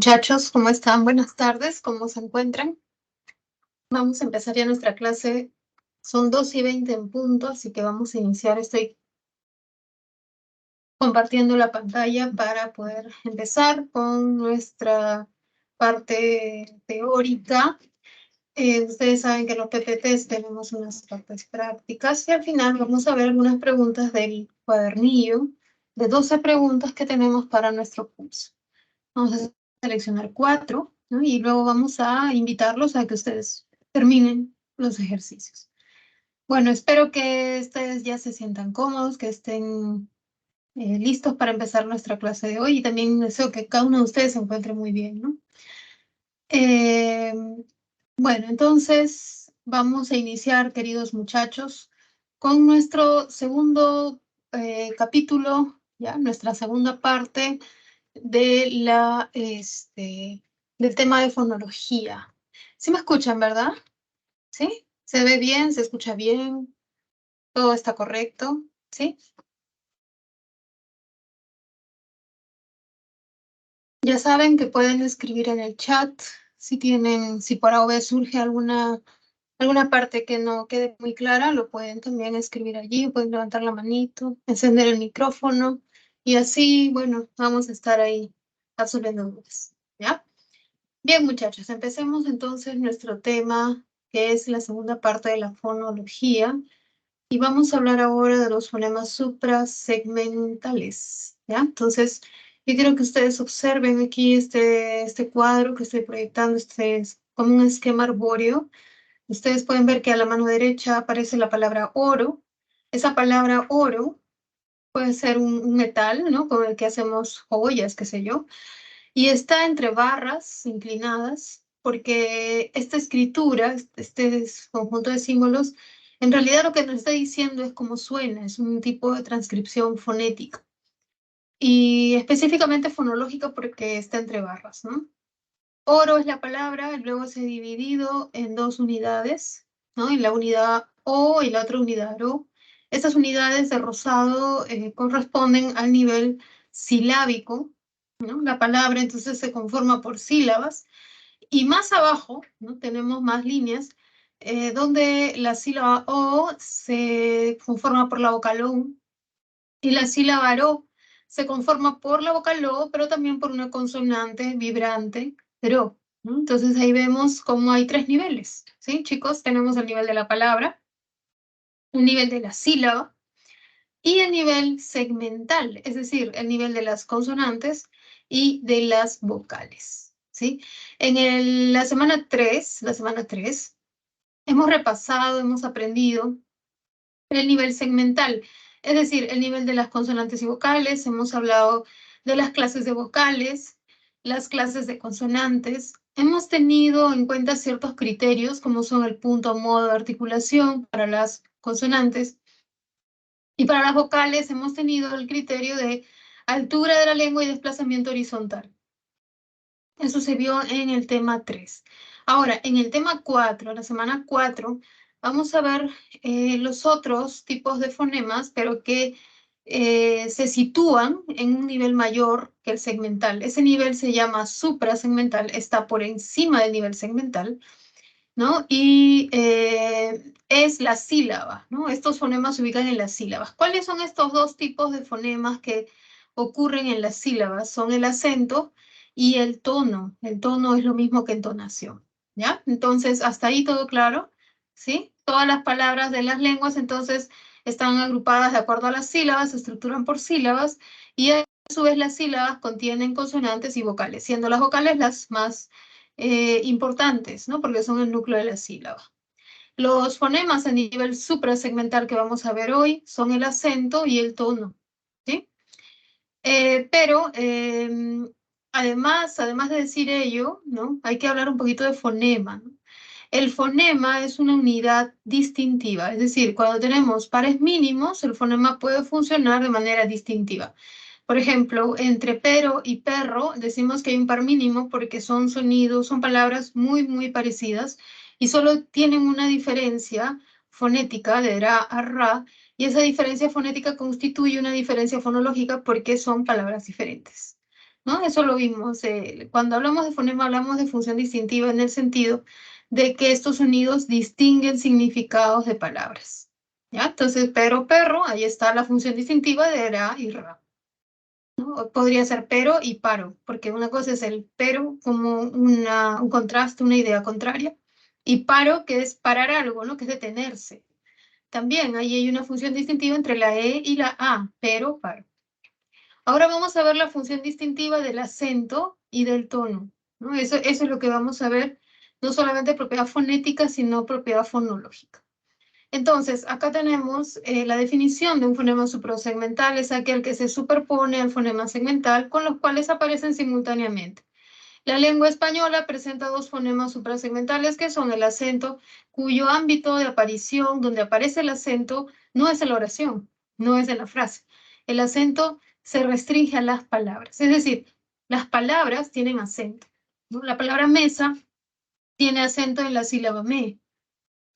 Muchachos, ¿cómo están? Buenas tardes, ¿cómo se encuentran? Vamos a empezar ya nuestra clase. Son 2:20 en punto, así que vamos a iniciar. Estoy compartiendo la pantalla para poder empezar con nuestra parte teórica. Ustedes saben que en los PPTs tenemos unas partes prácticas y al final vamos a ver algunas preguntas del cuadernillo de 12 preguntas que tenemos para nuestro curso. Vamos a seleccionar 4, ¿no? Y luego vamos a invitarlos a que ustedes terminen los ejercicios. Bueno, espero que ustedes ya se sientan cómodos, que estén listos para empezar nuestra clase de hoy y también deseo que cada uno de ustedes se encuentre muy bien, ¿no? Eh, bueno, entonces vamos a iniciar, queridos muchachos, con nuestro segundo capítulo, ya, nuestra segunda parte de del tema de fonología. ¿Sí me escuchan, verdad? ¿Sí? ¿Se ve bien? ¿Se escucha bien? ¿Todo está correcto? ¿Sí? Ya saben que pueden escribir en el chat si por AOV surge alguna parte que no quede muy clara, lo pueden también escribir allí, pueden levantar la manito, encender el micrófono y así, bueno, vamos a estar ahí absorbiendo dudas, ¿ya? Bien, muchachos, empecemos entonces nuestro tema, que es la segunda parte de la fonología, y vamos a hablar ahora de los fonemas suprasegmentales, ¿ya? Entonces, yo quiero que ustedes observen aquí este cuadro que estoy proyectando, este es como un esquema arbóreo. Ustedes pueden ver que a la mano derecha aparece la palabra oro. Esa palabra oro puede ser un metal, ¿no? Con el que hacemos joyas, qué sé yo, y está entre barras inclinadas, porque esta escritura, este conjunto de símbolos, en realidad lo que nos está diciendo es cómo suena, es un tipo de transcripción fonética. Y específicamente fonológica porque está entre barras, ¿no? Oro es la palabra, luego se ha dividido en dos unidades, ¿no? En la unidad O y la otra unidad O. Estas unidades de rosado corresponden al nivel silábico, ¿no? La palabra entonces se conforma por sílabas y más abajo, ¿no? Tenemos más líneas donde la sílaba O se conforma por la vocal O y la sílaba RO se conforma por la vocal O, pero también por una consonante vibrante, RO, ¿no? Entonces ahí vemos cómo hay tres niveles, ¿sí, chicos? Tenemos el nivel de la palabra, un nivel de la sílaba y el nivel segmental, es decir, el nivel de las consonantes y de las vocales, ¿sí? En la semana 3, hemos repasado, hemos aprendido el nivel segmental, es decir, el nivel de las consonantes y vocales. Hemos hablado de las clases de vocales, las clases de consonantes. Hemos tenido en cuenta ciertos criterios, como son el punto modo de articulación para las consonantes. Y para las vocales hemos tenido el criterio de altura de la lengua y desplazamiento horizontal. Eso se vio en el tema 3. Ahora, en el tema 4, la semana 4, vamos a ver los otros tipos de fonemas, pero que se sitúan en un nivel mayor que el segmental. Ese nivel se llama suprasegmental, está por encima del nivel segmental, ¿no? Y es la sílaba, ¿no? Estos fonemas se ubican en las sílabas. ¿Cuáles son estos dos tipos de fonemas que ocurren en las sílabas? Son el acento y el tono. El tono es lo mismo que entonación, ¿ya? Entonces, hasta ahí todo claro, ¿sí? Todas las palabras de las lenguas, entonces, están agrupadas de acuerdo a las sílabas, se estructuran por sílabas, y a su vez las sílabas contienen consonantes y vocales, siendo las vocales las más importantes, ¿no? Porque son el núcleo de la sílaba. Los fonemas a nivel suprasegmental que vamos a ver hoy son el acento y el tono, ¿sí? Pero además de decir ello, ¿no? Hay que hablar un poquito de fonema, ¿no? El fonema es una unidad distintiva, es decir, cuando tenemos pares mínimos, el fonema puede funcionar de manera distintiva. Por ejemplo, entre pero y perro decimos que hay un par mínimo porque son sonidos, son palabras muy, muy parecidas y solo tienen una diferencia fonética de ra a ra, y esa diferencia fonética constituye una diferencia fonológica porque son palabras diferentes. ¿no? Eso lo vimos. Cuando hablamos de fonema, hablamos de función distintiva en el sentido de que estos sonidos distinguen significados de palabras. ¿Ya? Entonces, pero, perro, ahí está la función distintiva de ra y ra. ¿No? O podría ser pero y paro, porque una cosa es el pero como un contraste, una idea contraria, y paro, que es parar algo, ¿no? Que es detenerse. También ahí hay una función distintiva entre la E y la A, pero, paro. Ahora vamos a ver la función distintiva del acento y del tono, ¿no? Eso es lo que vamos a ver, no solamente propiedad fonética, sino propiedad fonológica. Entonces, acá tenemos la definición de un fonema suprasegmental, es aquel que se superpone al fonema segmental, con los cuales aparecen simultáneamente. La lengua española presenta dos fonemas suprasegmentales, que son el acento, cuyo ámbito de aparición, donde aparece el acento, no es en la oración, no es en la frase. El acento se restringe a las palabras, es decir, las palabras tienen acento, ¿no? La palabra mesa tiene acento en la sílaba me.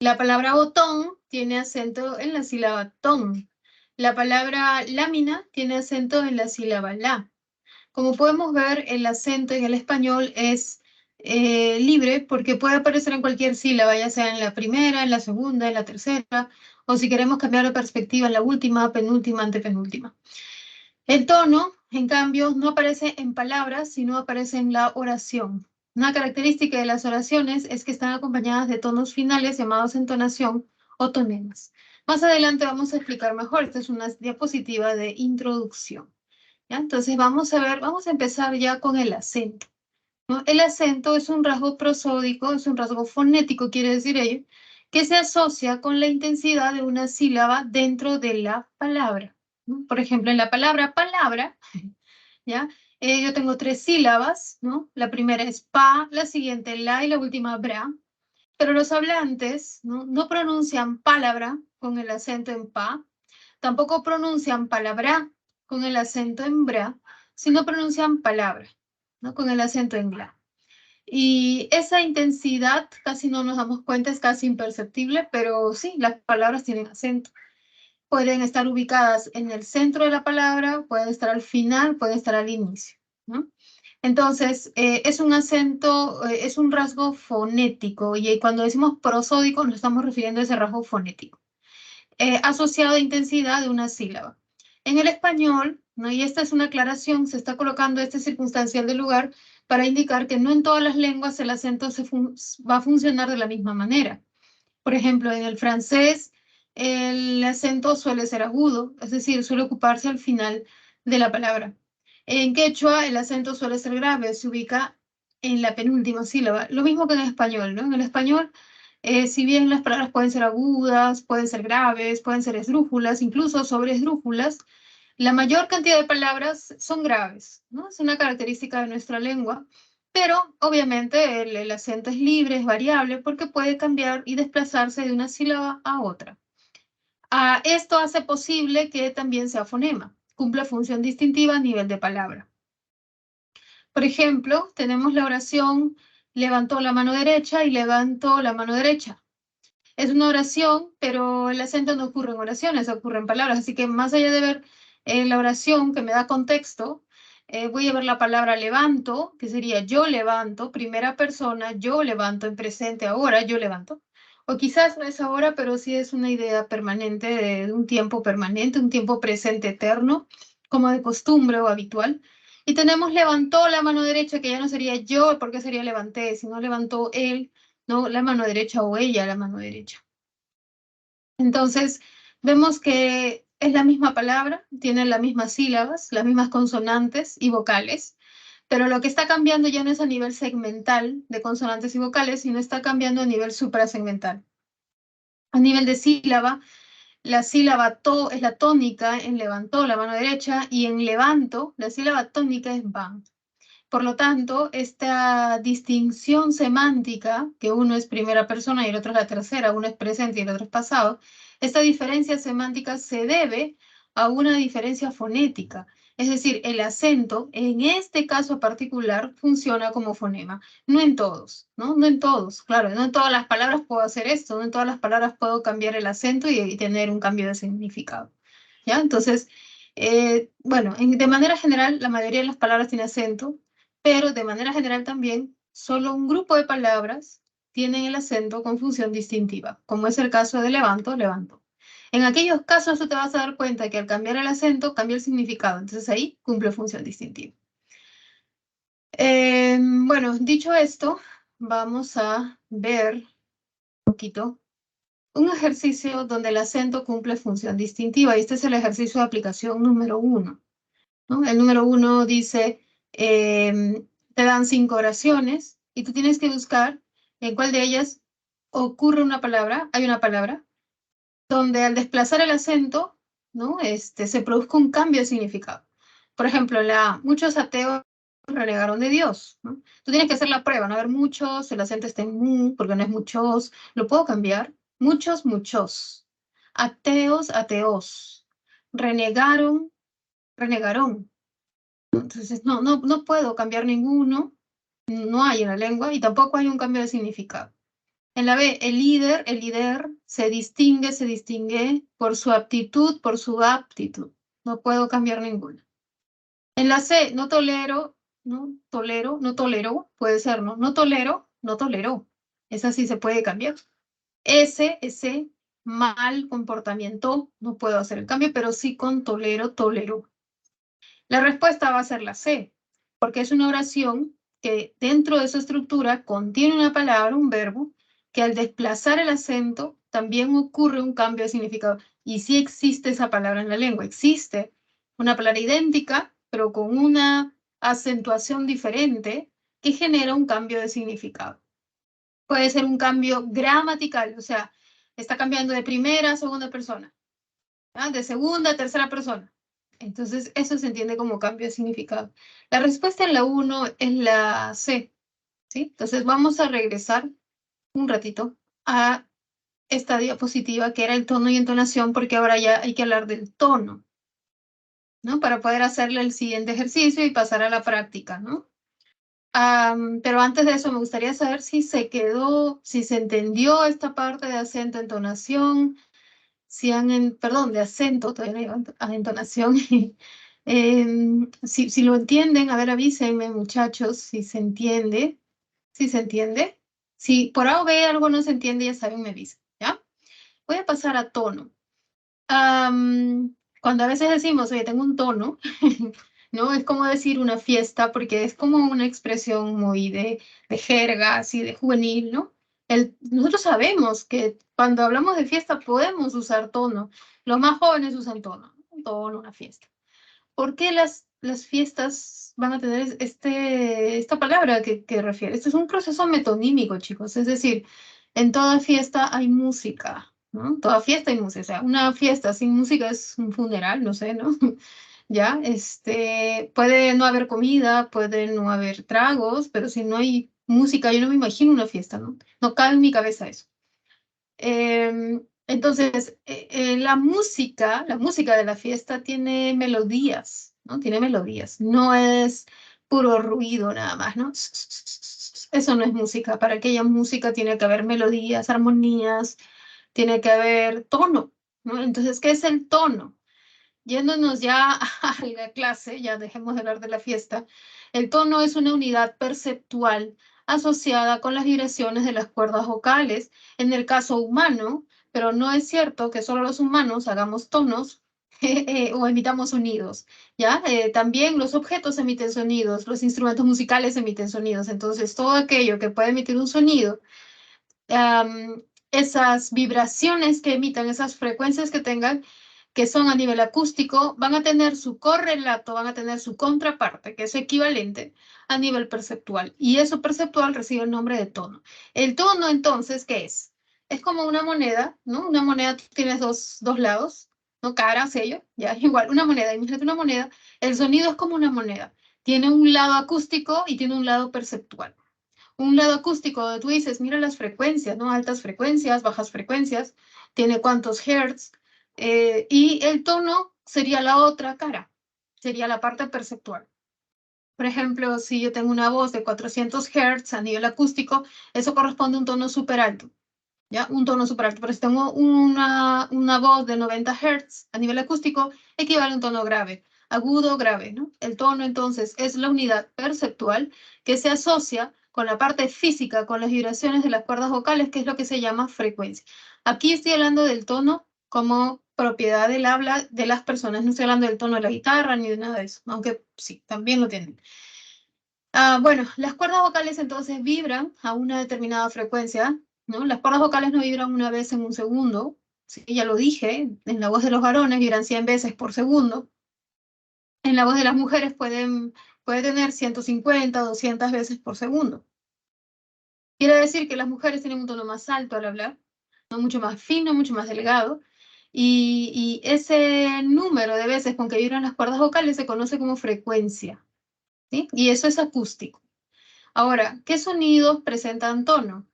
La palabra botón tiene acento en la sílaba ton. La palabra lámina tiene acento en la sílaba la. Como podemos ver, el acento en el español es libre porque puede aparecer en cualquier sílaba, ya sea en la primera, en la segunda, en la tercera, o si queremos cambiar de perspectiva, en la última, penúltima, antepenúltima. El tono, en cambio, no aparece en palabras, sino aparece en la oración. Una característica de las oraciones es que están acompañadas de tonos finales llamados entonación o tonemas. Más adelante vamos a explicar mejor. Esta es una diapositiva de introducción. ¿Ya? Entonces vamos a ver, vamos a empezar ya con el acento, ¿no? El acento es un rasgo prosódico, es un rasgo fonético, quiere decir ello, que se asocia con la intensidad de una sílaba dentro de la palabra, ¿no? Por ejemplo, en la palabra palabra, ¿ya? Yo tengo tres sílabas, ¿no? La primera es pa, la siguiente la y la última bra, pero los hablantes, ¿no? No pronuncian palabra con el acento en pa, tampoco pronuncian palabra con el acento en bra, sino pronuncian palabra, ¿no? Con el acento en gla. Y esa intensidad casi no nos damos cuenta, es casi imperceptible, pero sí, las palabras tienen acento. Pueden estar ubicadas en el centro de la palabra, pueden estar al final, pueden estar al inicio, ¿no? Entonces, es un acento, es un rasgo fonético, y cuando decimos prosódico nos estamos refiriendo a ese rasgo fonético asociado a intensidad de una sílaba. En el español, ¿no? Y esta es una aclaración, se está colocando este circunstancial de lugar para indicar que no en todas las lenguas el acento va a funcionar de la misma manera. Por ejemplo, en el francés el acento suele ser agudo, es decir, suele ocuparse al final de la palabra. En quechua el acento suele ser grave, se ubica en la penúltima sílaba. Lo mismo que en español, ¿no? En el español si bien las palabras pueden ser agudas, pueden ser graves, pueden ser esdrújulas, incluso sobreesdrújulas, la mayor cantidad de palabras son graves, ¿no? Es una característica de nuestra lengua, pero obviamente el acento es libre, es variable, porque puede cambiar y desplazarse de una sílaba a otra. Esto hace posible que también sea fonema, cumple función distintiva a nivel de palabra. Por ejemplo, tenemos la oración levantó la mano derecha y levanto la mano derecha. Es una oración, pero el acento no ocurre en oraciones, ocurre en palabras. Así que más allá de ver la oración que me da contexto, voy a ver la palabra levanto, que sería yo levanto, primera persona, yo levanto en presente, ahora yo levanto. O quizás no es ahora, pero sí es una idea permanente, de un tiempo permanente, un tiempo presente eterno, como de costumbre o habitual. Y tenemos levantó la mano derecha, que ya no sería yo, porque sería levanté, sino levantó él, ¿no? La mano derecha o ella la mano derecha. Entonces, vemos que es la misma palabra, tiene las mismas sílabas, las mismas consonantes y vocales, pero lo que está cambiando ya no es a nivel segmental de consonantes y vocales, sino está cambiando a nivel suprasegmental. A nivel de sílaba, la sílaba to es la tónica en levantó la mano derecha y en levanto la sílaba tónica es van. Por lo tanto, esta distinción semántica, que uno es primera persona y el otro es la tercera, uno es presente y el otro es pasado, esta diferencia semántica se debe a una diferencia fonética. Es decir, el acento, en este caso particular, funciona como fonema. No en todos, ¿no? No en todos, claro, no en todas las palabras puedo hacer esto, no en todas las palabras puedo cambiar el acento y tener un cambio de significado. ¿Ya? Entonces, Bueno, de manera general, la mayoría de las palabras tiene acento, pero de manera general también, solo un grupo de palabras tienen el acento con función distintiva, como es el caso de levanto, levanto. En aquellos casos tú te vas a dar cuenta que al cambiar el acento cambia el significado, entonces ahí cumple función distintiva. Bueno, dicho esto, vamos a ver un poquito un ejercicio donde el acento cumple función distintiva y este es el ejercicio de aplicación número 1. ¿No? El número 1 dice, te dan 5 oraciones y tú tienes que buscar en cuál de ellas ocurre una palabra, hay una palabra, donde al desplazar el acento, ¿no? Se produzca un cambio de significado. Por ejemplo, muchos ateos renegaron de Dios, ¿no? Tú tienes que hacer la prueba, no haber muchos, el acento está en mu, porque no es muchos, lo puedo cambiar. Muchos, muchos. Ateos, ateos. Renegaron, renegaron. Entonces, no puedo cambiar ninguno, no hay en la lengua y tampoco hay un cambio de significado. En la B, el líder se distingue por su aptitud, por su aptitud. No puedo cambiar ninguna. En la C, no tolero, no tolero, puede ser, ¿no? No tolero, no tolero. Esa sí se puede cambiar. Ese, mal comportamiento, no puedo hacer el cambio, pero sí con tolero, tolero. La respuesta va a ser la C, porque es una oración que dentro de su estructura contiene una palabra, un verbo, que al desplazar el acento también ocurre un cambio de significado. Y sí existe esa palabra en la lengua, existe una palabra idéntica, pero con una acentuación diferente que genera un cambio de significado. Puede ser un cambio gramatical, o sea, está cambiando de primera a segunda persona, ¿ah? De segunda a tercera persona. Entonces, eso se entiende como cambio de significado. La respuesta en la 1 es la C, ¿sí? Entonces, vamos a regresar un ratito a esta diapositiva que era el tono y entonación, porque ahora ya hay que hablar del tono, ¿no? Para poder hacerle el siguiente ejercicio y pasar a la práctica, ¿no? Pero antes de eso me gustaría saber si se quedó, si se entendió esta parte de acento, entonación, perdón, de acento, todavía no digo a entonación. Si lo entienden, a ver, avísenme, muchachos, si se entiende, si se entiende. Si por A o B algo no se entiende, ya saben, me avisan, ¿ya? Voy a pasar a tono. Cuando a veces decimos, oye, tengo un tono, ¿no? Es como decir una fiesta, porque es como una expresión muy de jerga, así de juvenil, ¿no? Nosotros sabemos que cuando hablamos de fiesta podemos usar tono. Los más jóvenes usan tono, un tono, una fiesta. ¿Por qué las fiestas van a tener esta palabra que refiere? Esto es un proceso metonímico, chicos. Es decir, en toda fiesta hay música, ¿no? Toda fiesta hay música. O sea, una fiesta sin música es un funeral, no sé, ¿no? Ya, puede no haber comida, puede no haber tragos, pero si no hay música, yo no me imagino una fiesta, ¿no? No cabe en mi cabeza eso. Entonces, la música de la fiesta tiene melodías, ¿no? Tiene melodías, no es puro ruido nada más, ¿no? Eso no es música. Para que haya música tiene que haber melodías, armonías, tiene que haber tono, ¿no? Entonces, ¿qué es el tono? Yéndonos ya a la clase, ya dejemos de hablar de la fiesta, el tono es una unidad perceptual asociada con las vibraciones de las cuerdas vocales en el caso humano, pero no es cierto que solo los humanos hagamos tonos o emitamos sonidos, ¿ya? También los objetos emiten sonidos, los instrumentos musicales emiten sonidos, entonces todo aquello que puede emitir un sonido, esas vibraciones que emitan, esas frecuencias que tengan, que son a nivel acústico, van a tener su correlato, van a tener su contraparte, que es equivalente a nivel perceptual. Y eso perceptual recibe el nombre de tono. El tono, entonces, ¿qué es? Es como una moneda, ¿no? Una moneda, tú tienes dos lados, ¿no? Cara, sello, ya, igual, una moneda. Imagínate una moneda. El sonido es como una moneda. Tiene un lado acústico y tiene un lado perceptual. Un lado acústico donde tú dices, mira las frecuencias, ¿no? Altas frecuencias, bajas frecuencias, tiene cuántos hertz, y el tono sería la otra cara, sería la parte perceptual. Por ejemplo, si yo tengo una voz de 400 hertz a nivel acústico, eso corresponde a un tono súper alto, ¿ya? Un tono súper alto. Pero si tengo una voz de 90 Hz a nivel acústico, equivale a un tono grave. Agudo, grave, ¿no? El tono, entonces, es la unidad perceptual que se asocia con la parte física, con las vibraciones de las cuerdas vocales, que es lo que se llama frecuencia. Aquí estoy hablando del tono como propiedad del habla de las personas. No estoy hablando del tono de la guitarra ni de nada de eso, aunque sí, también lo tienen. Bueno, las cuerdas vocales entonces vibran a una determinada frecuencia, ¿no? Las cuerdas vocales no vibran una vez en un segundo, ¿sí? Ya lo dije, en la voz de los varones vibran 100 veces por segundo, en la voz de las mujeres puede tener 150, 200 veces por segundo. Quiere decir que las mujeres tienen un tono más alto al hablar, ¿no? Mucho más fino, mucho más delgado, y ese número de veces con que vibran las cuerdas vocales se conoce como frecuencia, ¿sí? Y eso es acústico. Ahora, ¿qué sonidos presentan tono?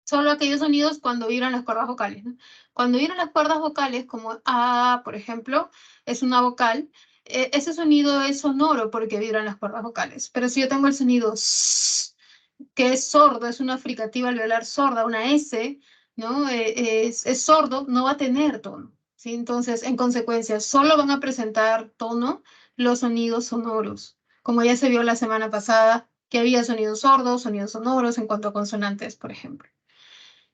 Solo aquellos sonidos cuando vibran las cuerdas vocales, ¿no? Cuando vibran las cuerdas vocales, como A, por ejemplo, es una vocal, ese sonido es sonoro porque vibran las cuerdas vocales. Pero si yo tengo el sonido S, que es sordo, es una fricativa alveolar sorda, una S, ¿no? Es sordo, no va a tener tono, ¿sí? Entonces, en consecuencia, solo van a presentar tono los sonidos sonoros, como ya se vio la semana pasada, que había sonidos sordos, sonidos sonoros en cuanto a consonantes, por ejemplo.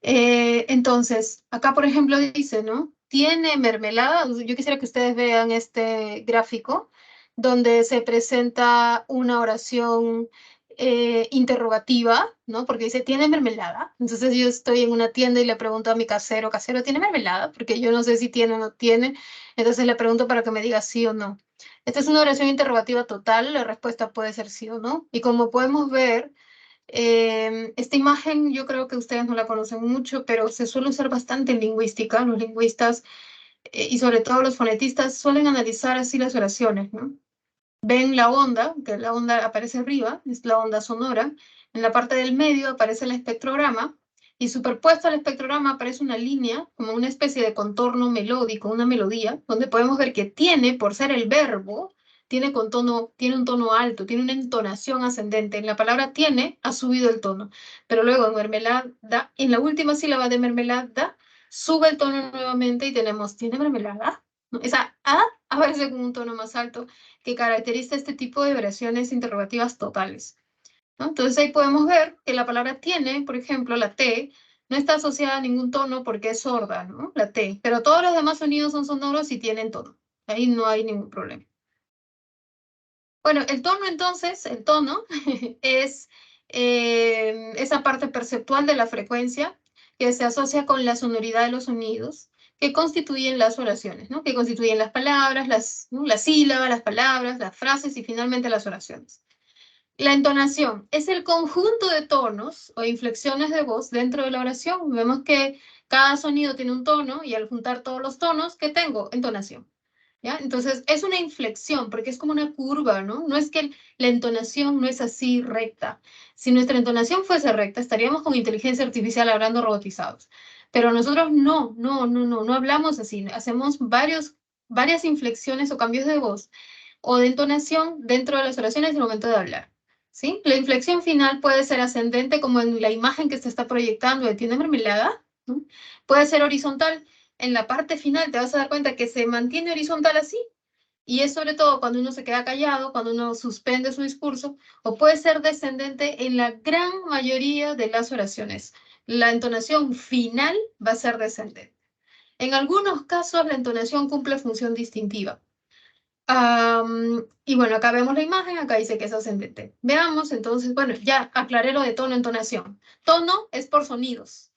Entonces, acá, por ejemplo, dice, ¿no? Tiene mermelada. Yo quisiera que ustedes vean este gráfico donde se presenta una oración interrogativa, ¿no? Porque dice, ¿tiene mermelada? Entonces yo estoy en una tienda y le pregunto a mi casero, casero, ¿tiene mermelada? Porque yo no sé si tiene o no tiene. Entonces le pregunto para que me diga sí o no. Esta es una oración interrogativa total, la respuesta puede ser sí o no. Y como podemos ver, esta imagen yo creo que ustedes no la conocen mucho, pero se suele usar bastante en lingüística. Los lingüistas y sobre todo los fonetistas suelen analizar así las oraciones, ¿no? Ven la onda, que la onda aparece arriba, es la onda sonora. En la parte del medio aparece el espectrograma y superpuesto al espectrograma aparece una línea, como una especie de contorno melódico, una melodía, donde podemos ver que tiene, por ser el verbo, tiene un tono alto, tiene una entonación ascendente. En la palabra tiene ha subido el tono, pero luego en mermelada, en la última sílaba de mermelada, sube el tono nuevamente y tenemos, ¿tiene mermelada? ¿No? Esa A aparece con un tono más alto que caracteriza este tipo de variaciones interrogativas totales, ¿no? Entonces ahí podemos ver que la palabra tiene, por ejemplo, la T, no está asociada a ningún tono porque es sorda, ¿no? La T, pero todos los demás sonidos son sonoros y tienen tono. Ahí no hay ningún problema. Bueno, el tono entonces, el tono es esa parte perceptual de la frecuencia que se asocia con la sonoridad de los sonidos que constituyen las oraciones, ¿no? Que constituyen las palabras, ¿no? Las sílabas, las palabras, las frases y finalmente las oraciones. La entonación es el conjunto de tonos o inflexiones de voz dentro de la oración. Vemos que cada sonido tiene un tono y al juntar todos los tonos, ¿qué tengo? Entonación. ¿Ya? Entonces, es una inflexión, porque es como una curva, ¿no? No es que la entonación no es así recta. Si nuestra entonación fuese recta, estaríamos con inteligencia artificial hablando robotizados. Pero nosotros no hablamos así. Hacemos varias inflexiones o cambios de voz o de entonación dentro de las oraciones en el momento de hablar. ¿Sí? La inflexión final puede ser ascendente, como en la imagen que se está proyectando de tienda mermelada, ¿no? Puede ser horizontal. En la parte final te vas a dar cuenta que se mantiene horizontal así, y es sobre todo cuando uno se queda callado, cuando uno suspende su discurso, o puede ser descendente en la gran mayoría de las oraciones. La entonación final va a ser descendente. En algunos casos la entonación cumple función distintiva. Y bueno, acá vemos la imagen, acá dice que es ascendente. Veamos, entonces, bueno, ya aclaré lo de tono, entonación. Tono es por sonidos.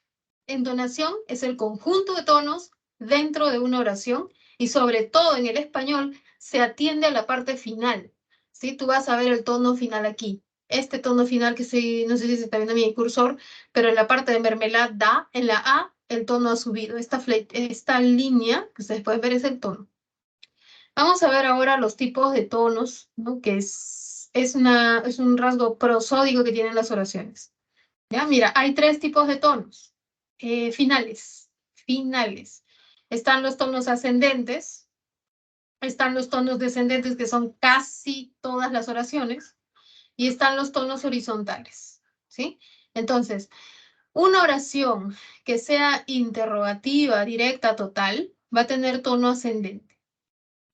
Entonación es el conjunto de tonos dentro de una oración y sobre todo en el español se atiende a la parte final. ¿Sí? Tú vas a ver el tono final aquí. Este tono final que no sé si se está viendo mi cursor, pero en la parte de mermelada, en la A, el tono ha subido. Esta línea que ustedes pueden ver es el tono. Vamos a ver ahora los tipos de tonos, ¿no? Que es un rasgo prosódico que tienen las oraciones. ¿Ya? Mira, hay tres tipos de tonos finales. Finales. Están los tonos ascendentes, están los tonos descendentes, que son casi todas las oraciones, y están los tonos horizontales. ¿Sí? Entonces, Una oración que sea interrogativa, directa, total, va a tener tono ascendente,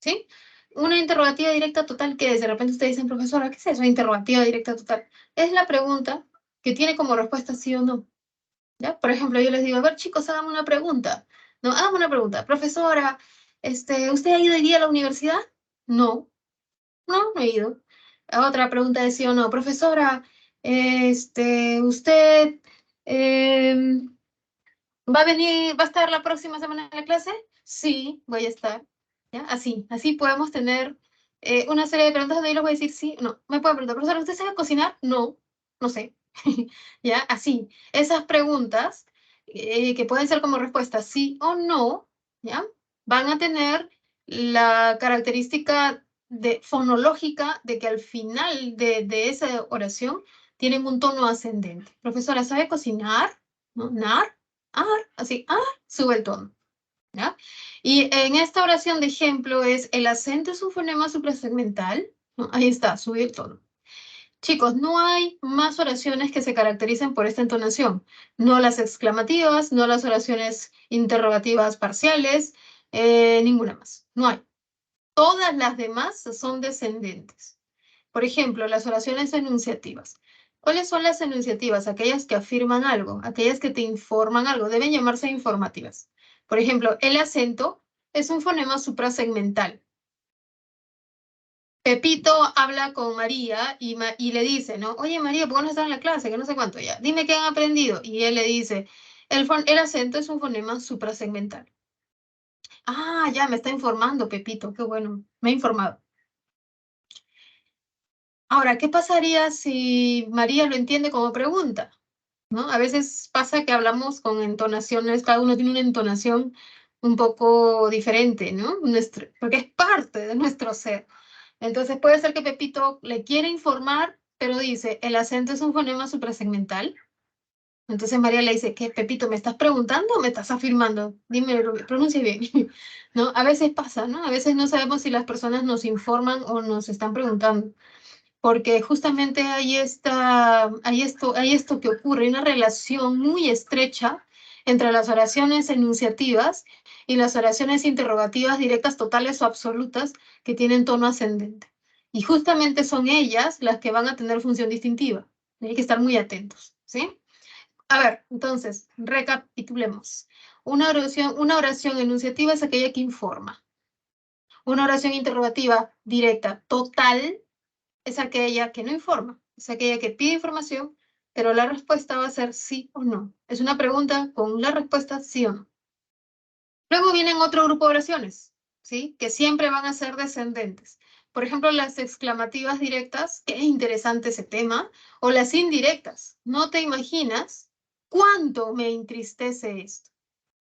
¿sí? Una interrogativa directa total, ¿qué es? De repente ustedes dicen, profesora, ¿qué es eso? Interrogativa directa total. Es la pregunta que tiene como respuesta sí o no, ¿ya? Por ejemplo, yo les digo, a ver, chicos, háganme una pregunta. No, háganme una pregunta. Profesora, ¿usted ha ido hoy día a la universidad? No, no he ido. Otra pregunta de sí o no. Profesora, ¿usted va a venir, va a estar la próxima semana en la clase? Sí, voy a estar. ¿Ya? Así podemos tener una serie de preguntas donde yo les voy a decir sí o no. Me pueden preguntar, profesora, ¿usted sabe cocinar? No, no sé. ¿Ya? Así. Esas preguntas que pueden ser como respuesta sí o no, ¿ya? Van a tener la característica fonológica de que al final de esa oración tienen un tono ascendente. Profesora, ¿sabe cocinar? ¿No? ¿Nar? Ah, así, sube el tono, ¿ya? Y en esta oración de ejemplo es, el acento es un fonema suprasegmental, ¿no? Ahí está, sube el tono. Chicos, no hay más oraciones que se caractericen por esta entonación. No las exclamativas, no las oraciones interrogativas parciales, ninguna más. No hay. Todas las demás son descendentes. Por ejemplo, las oraciones enunciativas. ¿Cuáles son las enunciativas? Aquellas que afirman algo, aquellas que te informan algo, deben llamarse informativas. Por ejemplo, el acento es un fonema suprasegmental. Pepito habla con María y le dice, ¿no? Oye, María, ¿por qué no estás en la clase? Que no sé cuánto ya. Dime qué han aprendido. Y él le dice, el acento es un fonema suprasegmental. Ah, ya me está informando, Pepito. Qué bueno. Me ha informado. Ahora, ¿qué pasaría si María lo entiende como pregunta? ¿No? A veces pasa que hablamos con entonaciones, cada uno tiene una entonación un poco diferente, ¿no? Porque es parte de nuestro ser. Entonces puede ser que Pepito le quiere informar, pero dice, el acento es un fonema suprasegmental. Entonces María le dice, ¿qué, Pepito, me estás preguntando o me estás afirmando? Dime, pronuncia bien. ¿No? A veces pasa, ¿no? A veces no sabemos si las personas nos informan o nos están preguntando porque justamente hay esto que ocurre, una relación muy estrecha entre las oraciones enunciativas y las oraciones interrogativas directas, totales o absolutas que tienen tono ascendente. Y justamente son ellas las que van a tener función distintiva. Hay que estar muy atentos, ¿sí? A ver, entonces, recapitulemos. Una oración enunciativa es aquella que informa. Una oración interrogativa directa, total, es aquella que no informa, es aquella que pide información, pero la respuesta va a ser sí o no. Es una pregunta con la respuesta sí o no. Luego vienen otro grupo de oraciones, ¿sí? Que siempre van a ser descendentes. Por ejemplo, las exclamativas directas, qué interesante ese tema, o las indirectas. No te imaginas cuánto me entristece esto.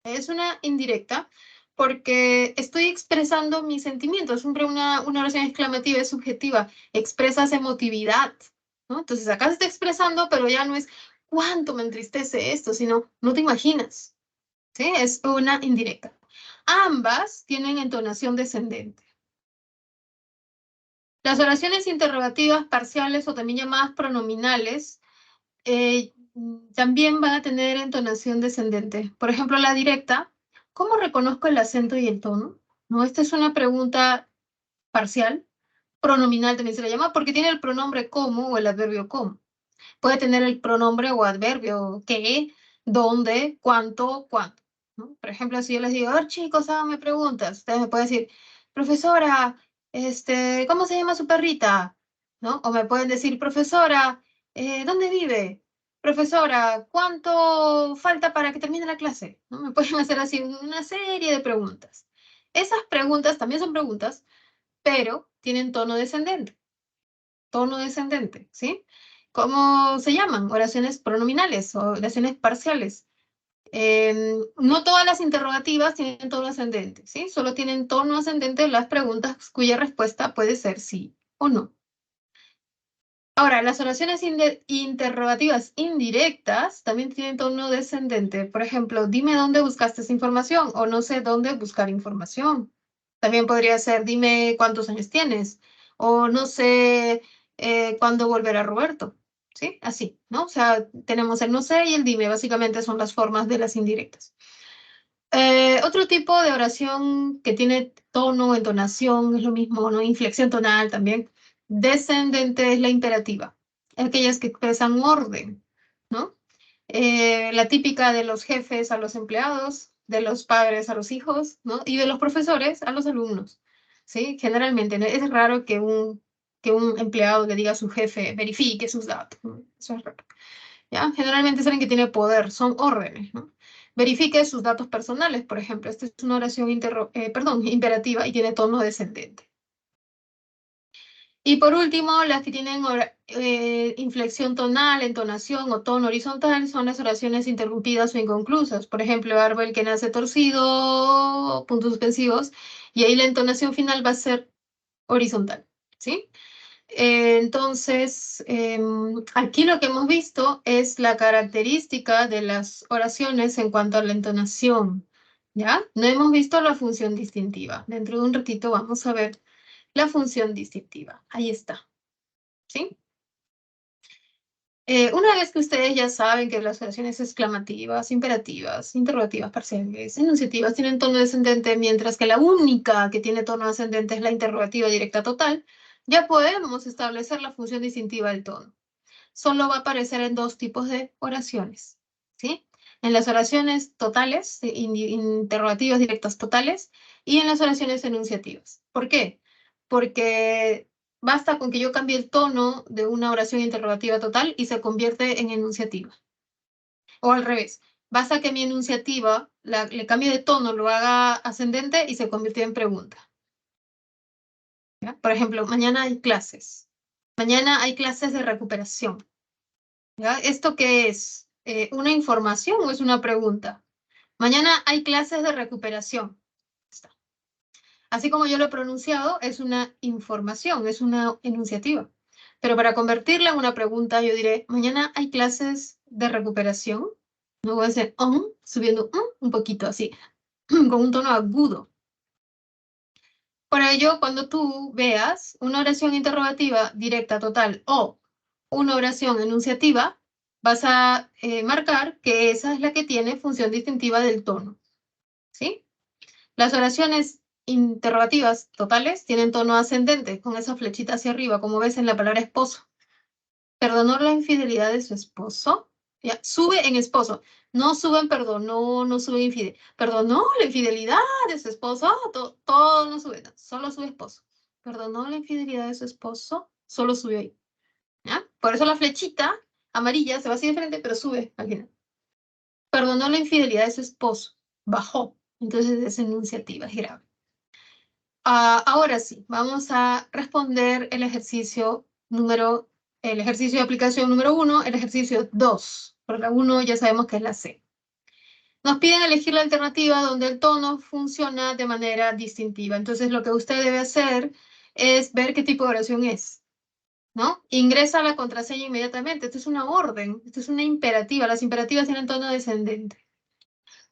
Es una indirecta porque estoy expresando mis sentimientos. Siempre una oración exclamativa es subjetiva, expresas emotividad, ¿no? Entonces acá se está expresando, pero ya no es cuánto me entristece esto, sino no te imaginas, ¿sí? Es una indirecta. Ambas tienen entonación descendente. Las oraciones interrogativas parciales o también llamadas pronominales también van a tener entonación descendente. Por ejemplo, la directa, ¿cómo reconozco el acento y el tono? ¿No? Esta es una pregunta parcial, pronominal también se le llama, porque tiene el pronombre como o el adverbio como. Puede tener el pronombre o adverbio qué, dónde, cuánto, cuánto. ¿No? Por ejemplo, si yo les digo, a ver chicos, háganme preguntas, ustedes me pueden decir, profesora, ¿cómo se llama su perrita? ¿No? O me pueden decir, profesora, ¿dónde vive? Profesora, ¿cuánto falta para que termine la clase? ¿No? Me pueden hacer así una serie de preguntas. Esas preguntas también son preguntas, pero tienen tono descendente, ¿sí? ¿Cómo se llaman? Oraciones pronominales o oraciones parciales. No todas las interrogativas tienen tono ascendente, ¿sí? Solo tienen tono ascendente las preguntas cuya respuesta puede ser sí o no. Ahora, las oraciones interrogativas indirectas también tienen tono descendente. Por ejemplo, dime dónde buscaste esa información o no sé dónde buscar información. También podría ser, dime cuántos años tienes o no sé cuándo volverá Roberto. ¿sí? Así, ¿no? O sea, tenemos el no sé y el dime, básicamente son las formas de las indirectas. Otro tipo de oración que tiene tono, entonación, es lo mismo, ¿no? Inflexión tonal también. Descendente es la imperativa, aquellas que expresan orden, ¿no? La típica de los jefes a los empleados, de los padres a los hijos, ¿no? Y de los profesores a los alumnos, ¿sí? Generalmente, ¿no? Es raro que un empleado le diga a su jefe, verifique sus datos, ¿no? Eso es raro. ¿Ya? Generalmente es alguien que tiene poder, son órdenes, ¿no? Verifique sus datos personales, por ejemplo. Esta es una oración imperativa y tiene tono descendente. Y por último, las que tienen inflexión tonal, entonación o tono horizontal son las oraciones interrumpidas o inconclusas. Por ejemplo, árbol que nace torcido, puntos suspensivos, y ahí la entonación final va a ser horizontal, ¿sí? Entonces, aquí lo que hemos visto es la característica de las oraciones en cuanto a la entonación, ¿ya? No hemos visto la función distintiva. Dentro de un ratito vamos a ver la función distintiva. Ahí está, ¿sí? Una vez que ustedes ya saben que las oraciones exclamativas, imperativas, interrogativas parciales, enunciativas tienen tono descendente, mientras que la única que tiene tono ascendente es la interrogativa directa total, ya podemos establecer la función distintiva del tono. Solo va a aparecer en dos tipos de oraciones, ¿sí? En las oraciones totales, interrogativas directas totales, y en las oraciones enunciativas. ¿Por qué? Porque basta con que yo cambie el tono de una oración interrogativa total y se convierte en enunciativa. O al revés, basta que mi enunciativa le cambie de tono, lo haga ascendente y se convierte en pregunta. ¿Ya? Por ejemplo, mañana hay clases. Mañana hay clases de recuperación. ¿Ya? ¿Esto qué es? ¿Una información o es una pregunta? Mañana hay clases de recuperación. Está. Así como yo lo he pronunciado, es una información, es una enunciativa. Pero para convertirla en una pregunta, yo diré, mañana hay clases de recuperación. No voy a hacer subiendo un poquito así, con un tono agudo. Por ello, cuando tú veas una oración interrogativa directa, total o una oración enunciativa, vas a marcar que esa es la que tiene función distintiva del tono, ¿sí? Las oraciones interrogativas totales tienen tono ascendente, con esa flechita hacia arriba, como ves en la palabra esposo. Perdonó la infidelidad de su esposo. Ya, sube en esposo. No sube en perdonó, no sube en infidelidad. Perdonó la infidelidad de su esposo. Todo no sube, no, solo sube esposo. Perdonó la infidelidad de su esposo, solo sube ahí. ¿Ya? Por eso la flechita amarilla se va así de frente, pero sube al final. Perdonó la infidelidad de su esposo, bajó. Entonces es enunciativa, es grave. Ahora sí, vamos a responder el ejercicio de aplicación número 1, el ejercicio 2. Por la 1 ya sabemos que es la C. Nos piden elegir la alternativa donde el tono funciona de manera distintiva. Entonces lo que usted debe hacer es ver qué tipo de oración es, ¿no? Ingresa la contraseña inmediatamente. Esto es una orden, esto es una imperativa. Las imperativas tienen tono descendente.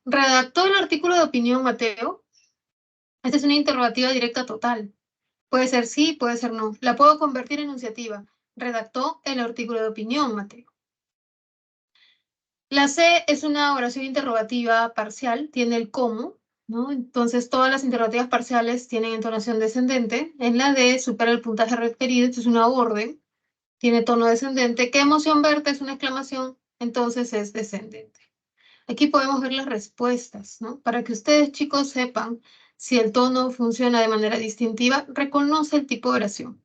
Redactó el artículo de opinión, Mateo. Esta es una interrogativa directa total. Puede ser sí, puede ser no. La puedo convertir en enunciativa. Redactó el artículo de opinión, Mateo. La C es una oración interrogativa parcial, tiene el cómo, ¿no? Entonces todas las interrogativas parciales tienen entonación descendente. En la D supera el puntaje requerido, esto es una orden, tiene tono descendente. ¿Qué emoción verte? Es una exclamación, entonces es descendente. Aquí podemos ver las respuestas, ¿no? Para que ustedes, chicos, sepan si el tono funciona de manera distintiva, reconoce el tipo de oración,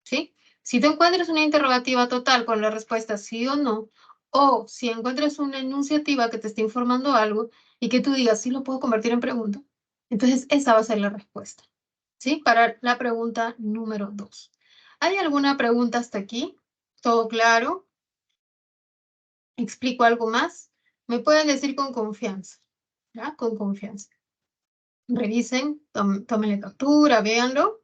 ¿sí? Si tú encuentras una interrogativa total con la respuesta sí o no, o si encuentras una enunciativa que te está informando algo y que tú digas, sí lo puedo convertir en pregunta, entonces esa va a ser la respuesta, ¿sí? Para la pregunta número 2. ¿Hay alguna pregunta hasta aquí? ¿Todo claro? ¿Explico algo más? Me pueden decir con confianza, ¿ya? Con confianza. Revisen, tómenle captura, véanlo,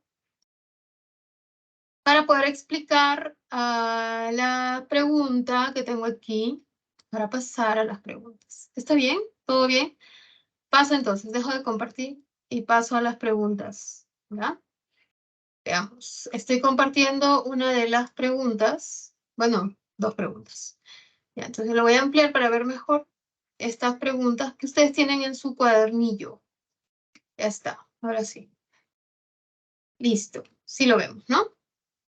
para poder explicar la pregunta que tengo aquí, para pasar a las preguntas. ¿Está bien? ¿Todo bien? Paso entonces, dejo de compartir y paso a las preguntas, ¿ya? Veamos, estoy compartiendo una de las preguntas. Bueno, 2 preguntas. Ya, entonces lo voy a ampliar para ver mejor estas preguntas que ustedes tienen en su cuadernillo. Ya está, ahora sí. Listo, sí lo vemos, ¿no?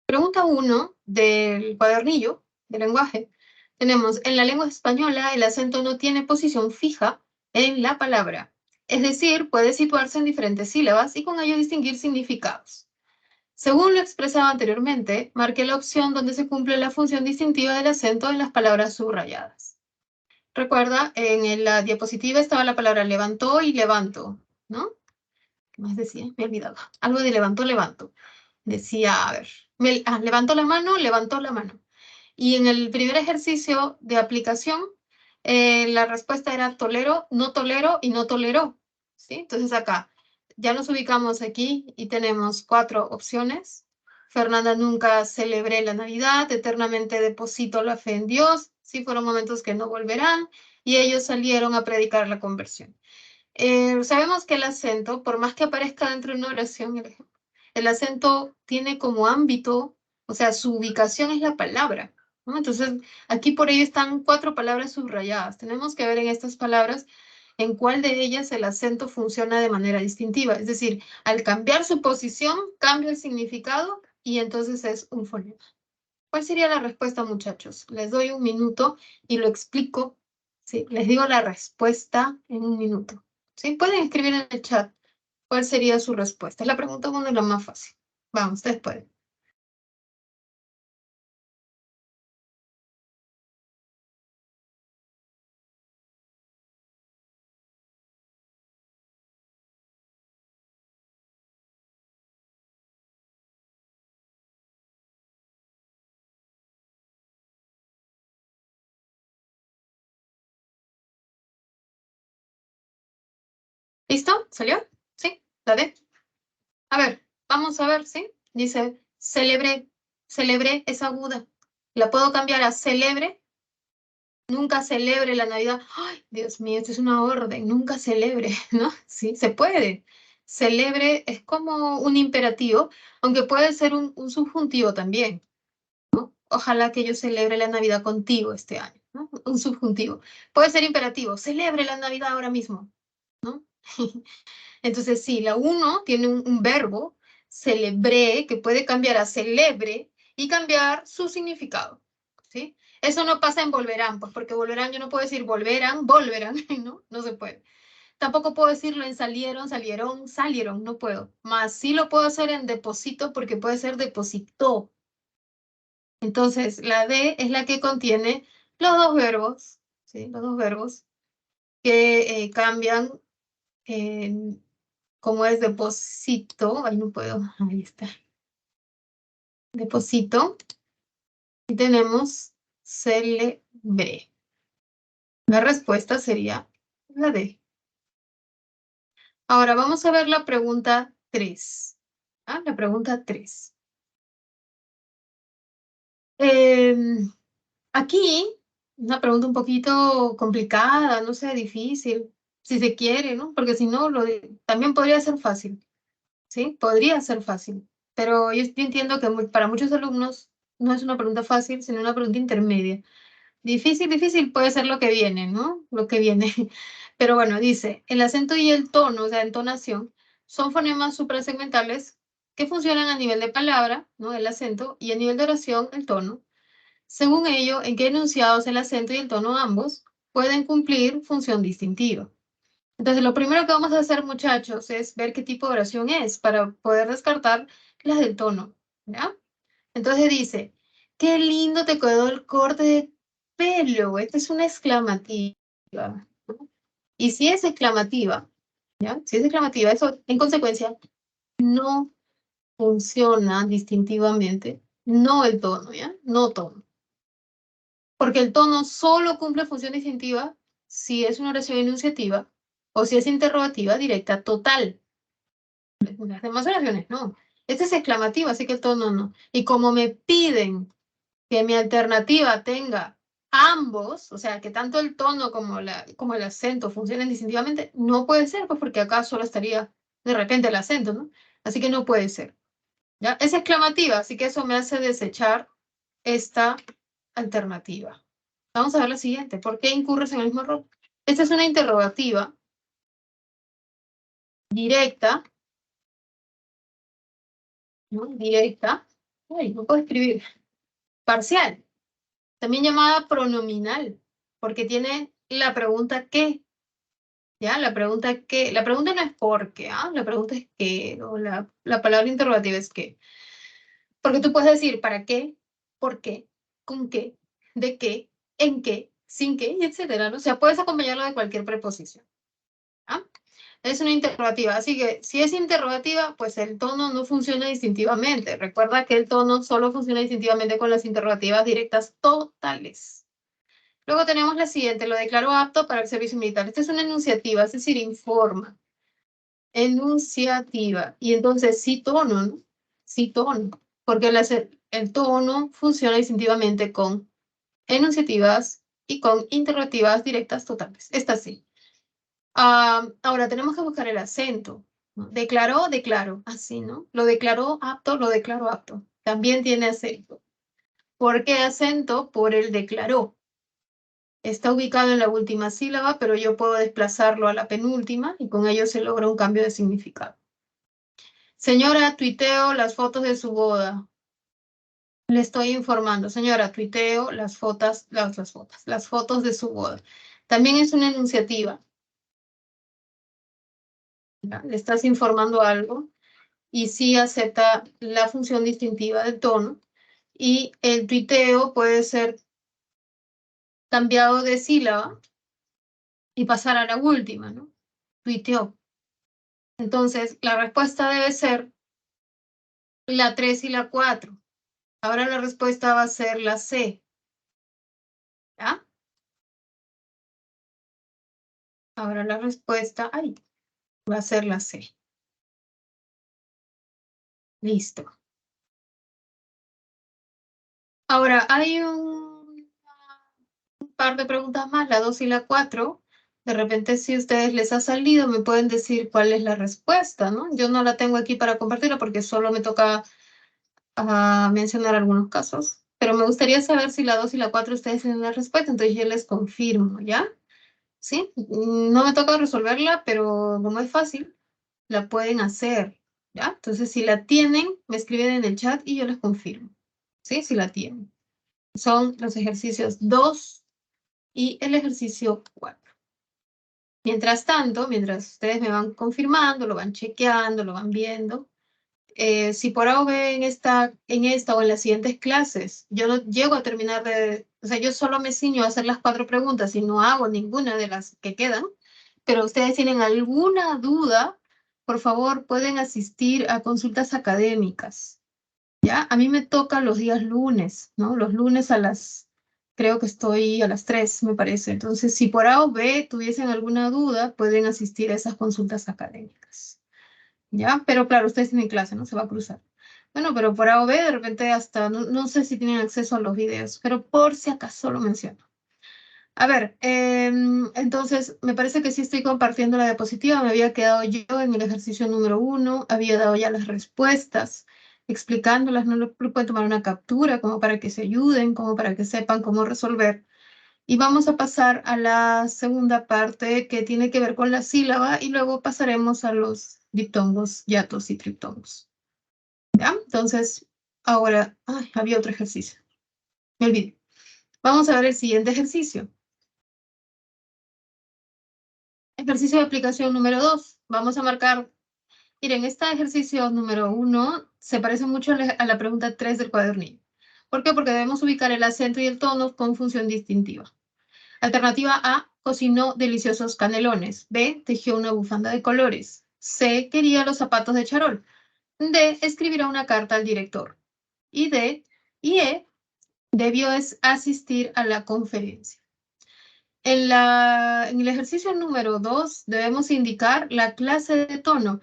Pregunta 1 del cuadernillo de lenguaje. Tenemos, en la lengua española el acento no tiene posición fija en la palabra. Es decir, puede situarse en diferentes sílabas y con ello distinguir significados. Según lo expresado anteriormente, marqué la opción donde se cumple la función distintiva del acento en las palabras subrayadas. Recuerda, en la diapositiva estaba la palabra levantó y levanto, ¿no? ¿Qué más decía? Me he olvidado. Algo de levantó, levanto. Decía, a ver, levantó la mano. Y en el primer ejercicio de aplicación, la respuesta era tolero y no toleró. ¿Sí? Entonces acá ya nos ubicamos aquí y tenemos 4 opciones. Fernanda nunca celebré la Navidad, eternamente deposito la fe en Dios, sí fueron momentos que no volverán, y ellos salieron a predicar la conversión. Sabemos que el acento, por más que aparezca dentro de una oración, el acento tiene como ámbito, o sea, su ubicación es la palabra, ¿no? Entonces, aquí por ello están 4 palabras subrayadas. Tenemos que ver en estas palabras en cuál de ellas el acento funciona de manera distintiva. Es decir, al cambiar su posición, cambia el significado y entonces es un fonema. ¿Cuál sería la respuesta, muchachos? Les doy un minuto y lo explico. ¿Sí? Les digo la respuesta en un minuto. ¿Sí? Pueden escribir en el chat cuál sería su respuesta. Es la pregunta 1 la más fácil. Vamos, ustedes pueden. ¿Listo? ¿Salió? ¿Sí? ¿La D? A ver, vamos a ver, ¿sí? Dice, celebre es aguda. ¿La puedo cambiar a celebre? Nunca celebre la Navidad. Ay, Dios mío, esto es una orden. Nunca celebre, ¿no? Sí, se puede. Celebre es como un imperativo, aunque puede ser un subjuntivo también. Ojalá que yo celebre la Navidad contigo este año, ¿no? Un subjuntivo. Puede ser imperativo. Celebre la Navidad ahora mismo, ¿no? Entonces, sí, la uno tiene un verbo, celebré, que puede cambiar a celebre y cambiar su significado, ¿sí? Eso no pasa en volverán, pues porque volverán, yo no puedo decir volverán, ¿no? No se puede. Tampoco puedo decirlo en salieron, no puedo. Más sí lo puedo hacer en deposito porque puede ser depositó. Entonces, la D es la que contiene los 2 verbos, ¿sí? Los 2 verbos que cambian como es deposito, ahí no puedo, ahí está, deposito, y tenemos celebre. La respuesta sería la D. Ahora vamos a ver la pregunta 3. ¿Ah? La pregunta 3. Aquí, una pregunta un poquito complicada, no sé, difícil, si se quiere, ¿no? Porque si no, también podría ser fácil. ¿Sí? Podría ser fácil, pero yo entiendo que para muchos alumnos no es una pregunta fácil, sino una pregunta intermedia. Difícil, difícil puede ser lo que viene, ¿no? Lo que viene. Pero bueno, dice, el acento y el tono, o sea, entonación, son fonemas suprasegmentales que funcionan a nivel de palabra, ¿no? El acento, y a nivel de oración, el tono. Según ello, en qué enunciados el acento y el tono ambos pueden cumplir función distintiva. Entonces, lo primero que vamos a hacer, muchachos, es ver qué tipo de oración es para poder descartar las del tono, ¿ya? Entonces dice, qué lindo te quedó el corte de pelo. Esta es una exclamativa, ¿no? Y si es exclamativa, ¿ya? Si es exclamativa, eso en consecuencia no funciona distintivamente, no el tono, ¿ya? No tono. Porque el tono solo cumple función distintiva si es una oración enunciativa o si es interrogativa directa total. Las demás oraciones no. Este es exclamativo, así que el tono no. Y como me piden que mi alternativa tenga ambos, o sea, que tanto el tono como el acento funcionen distintivamente, no puede ser, pues porque acá solo estaría de repente el acento, ¿no? Así que no puede ser. ¿Ya? Es exclamativa, así que eso me hace desechar esta alternativa. Vamos a ver la siguiente. ¿Por qué incurres en el mismo error? Esta es una interrogativa directa, ¿no? Directa. Ay, no puedo escribir. Parcial. También llamada pronominal, porque tiene la pregunta ¿qué? ¿Ya? La pregunta ¿qué? La pregunta no es por qué, ¿ah? La pregunta es ¿qué? O la palabra interrogativa es ¿qué? Porque tú puedes decir ¿para qué? ¿Por qué? ¿Con qué? ¿De qué? ¿En qué? ¿Sin qué? Y etcétera, ¿no? O sea, puedes acompañarlo de cualquier preposición. ¿Ah? Es una interrogativa, así que si es interrogativa, pues el tono no funciona distintivamente. Recuerda que el tono solo funciona distintivamente con las interrogativas directas totales. Luego tenemos la siguiente, lo declaro apto para el servicio militar. Esta es una enunciativa, es decir, informa. Enunciativa. Y entonces sí tono, ¿no? Sí tono, porque el tono funciona distintivamente con enunciativas y con interrogativas directas totales. Esta sí. Ahora tenemos que buscar el acento, ¿no? Declaró, declaro, así, ¿no? Lo declaró apto, lo declaro apto. También tiene acento. ¿Por qué acento? Por el declaró. Está ubicado en la última sílaba, pero yo puedo desplazarlo a la penúltima y con ello se logra un cambio de significado. Señora, tuiteo las fotos de su boda. Le estoy informando. Señora, tuiteo las fotos de su boda. También es una enunciativa. ¿Ya? Le estás informando algo y sí acepta la función distintiva del tono. Y el tuiteo puede ser cambiado de sílaba y pasar a la última, ¿no? Tuiteó. Entonces, la respuesta debe ser la 3 y la 4. Ahora la respuesta va a ser la C. ¿Ya? Ahora la respuesta, va a ser la C. Listo. Ahora, hay un par de preguntas más, la 2 y la 4. De repente, si a ustedes les ha salido, me pueden decir cuál es la respuesta, ¿no? Yo no la tengo aquí para compartirla porque solo me toca mencionar algunos casos. Pero me gustaría saber si la 2 y la 4 ustedes tienen la respuesta, entonces yo les confirmo, ¿ya? ¿Sí? No me toca resolverla, pero como es fácil, la pueden hacer, ¿ya? Entonces, si la tienen, me escriben en el chat y yo les confirmo, ¿sí? Si la tienen. Son los ejercicios 2 y el ejercicio 4. Mientras tanto, mientras ustedes me van confirmando, lo van chequeando, lo van viendo, si por A o B en esta o en las siguientes clases, yo no llego a terminar o sea, yo solo me ciño a hacer las 4 preguntas y no hago ninguna de las que quedan, pero ustedes tienen alguna duda, por favor, pueden asistir a consultas académicas, ¿ya? A mí me toca los días lunes, ¿no? Los lunes creo que estoy a las 3, me parece. Entonces, si por A o B tuviesen alguna duda, pueden asistir a esas consultas académicas. ¿Ya? Pero claro, ustedes tienen clase, ¿no? Se va a cruzar. Bueno, pero por A o B, de repente hasta, no sé si tienen acceso a los videos, pero por si acaso lo menciono. A ver, entonces, me parece que sí estoy compartiendo la diapositiva. Me había quedado yo en el ejercicio número 1, había dado ya las respuestas, explicándolas, no lo pueden tomar una captura como para que se ayuden, como para que sepan cómo resolver. Y vamos a pasar a la segunda parte que tiene que ver con la sílaba y luego pasaremos a los diptongos, hiatos y triptongos. ¿Ya? Entonces, ahora, había otro ejercicio. Me olvidé. Vamos a ver el siguiente ejercicio. Ejercicio de aplicación número 2. Vamos a marcar, miren, este ejercicio número 1 se parece mucho a la pregunta 3 del cuadernillo. ¿Por qué? Porque debemos ubicar el acento y el tono con función distintiva. Alternativa A, cocinó deliciosos canelones. B, tejió una bufanda de colores. C, quería los zapatos de charol. D, escribirá una carta al director. Y D y E, debió asistir a la conferencia. En el ejercicio número 2 debemos indicar la clase de tono,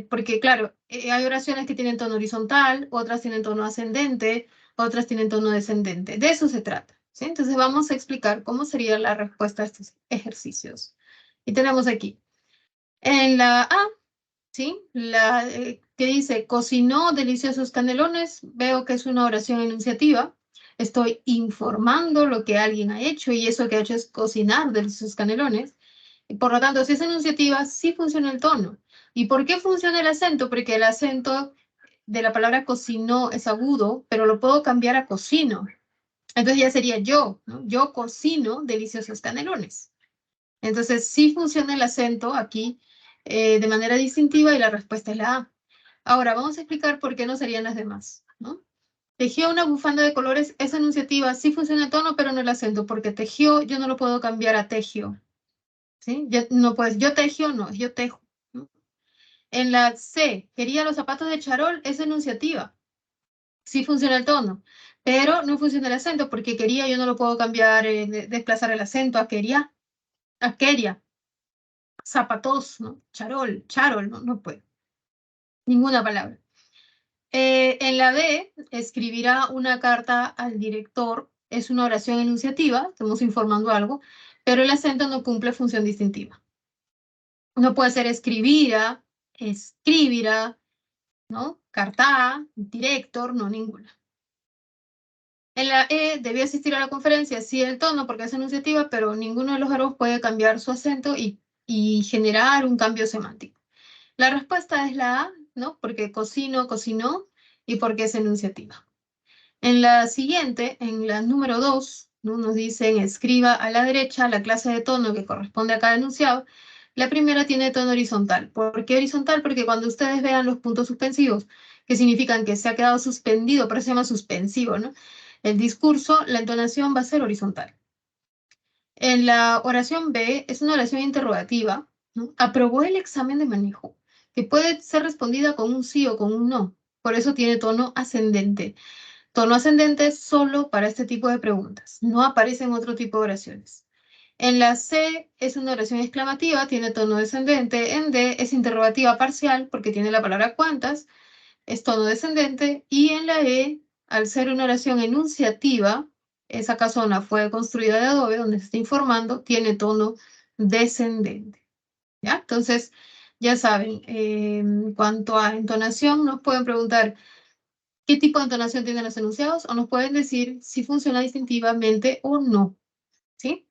porque claro, hay oraciones que tienen tono horizontal, otras tienen tono ascendente, otras tienen tono descendente. De eso se trata, ¿sí? Entonces vamos a explicar cómo sería la respuesta a estos ejercicios. Y tenemos aquí, en la A, ¿sí? Que dice, cocinó deliciosos canelones, veo que es una oración enunciativa. estoy informando lo que alguien ha hecho y eso que ha hecho es cocinar sus canelones. Y por lo tanto, si es enunciativa, sí funciona el tono. ¿Y por qué funciona el acento? Porque el acento de la palabra cocinó es agudo, pero lo puedo cambiar a cocino. Entonces ya sería yo, ¿no? Yo cocino deliciosos canelones. Entonces sí funciona el acento aquí de manera distintiva y la respuesta es la A. Ahora vamos a explicar por qué no serían las demás, ¿no? Tejió una bufanda de colores, es enunciativa, sí funciona el tono, pero no el acento, porque tejió yo no lo puedo cambiar a tegio, ¿sí? No puedes, yo tegio, no, yo tejo, ¿no? En la C, quería los zapatos de charol, es enunciativa, sí funciona el tono, pero no funciona el acento, porque quería yo no lo puedo cambiar, desplazar el acento a quería, zapatos, ¿no? Charol, ¿no? No puedo, ninguna palabra. En la D, escribirá una carta al director. Es una oración enunciativa, estamos informando algo, pero el acento no cumple función distintiva. No puede ser escribirá, ¿no? Carta, director, no ninguna. En la E, debió asistir a la conferencia, sí el tono, porque es enunciativa, pero ninguno de los verbos puede cambiar su acento y generar un cambio semántico. La respuesta es la A, ¿no? Porque cocino, cocinó, y porque es enunciativa. En la siguiente, en la número 2, ¿no? Nos dicen escriba a la derecha la clase de tono que corresponde a cada enunciado. La primera tiene tono horizontal. ¿Por qué horizontal? Porque cuando ustedes vean los puntos suspensivos, que significan que se ha quedado suspendido, pero se llama suspensivo, ¿no? El discurso, la entonación va a ser horizontal. En la oración B es una oración interrogativa, ¿no? Aprobó el examen de manejo, que puede ser respondida con un sí o con un no. Por eso tiene tono ascendente. Tono ascendente solo para este tipo de preguntas. No aparece en otro tipo de oraciones. En la C es una oración exclamativa, tiene tono descendente. En D es interrogativa parcial porque tiene la palabra cuántas, es tono descendente. Y en la E, al ser una oración enunciativa, esa casona fue construida de adobe, donde se está informando, tiene tono descendente. ¿Ya? Entonces, ya saben, en cuanto a entonación, nos pueden preguntar qué tipo de entonación tienen los enunciados o nos pueden decir si funciona distintivamente o no, ¿sí?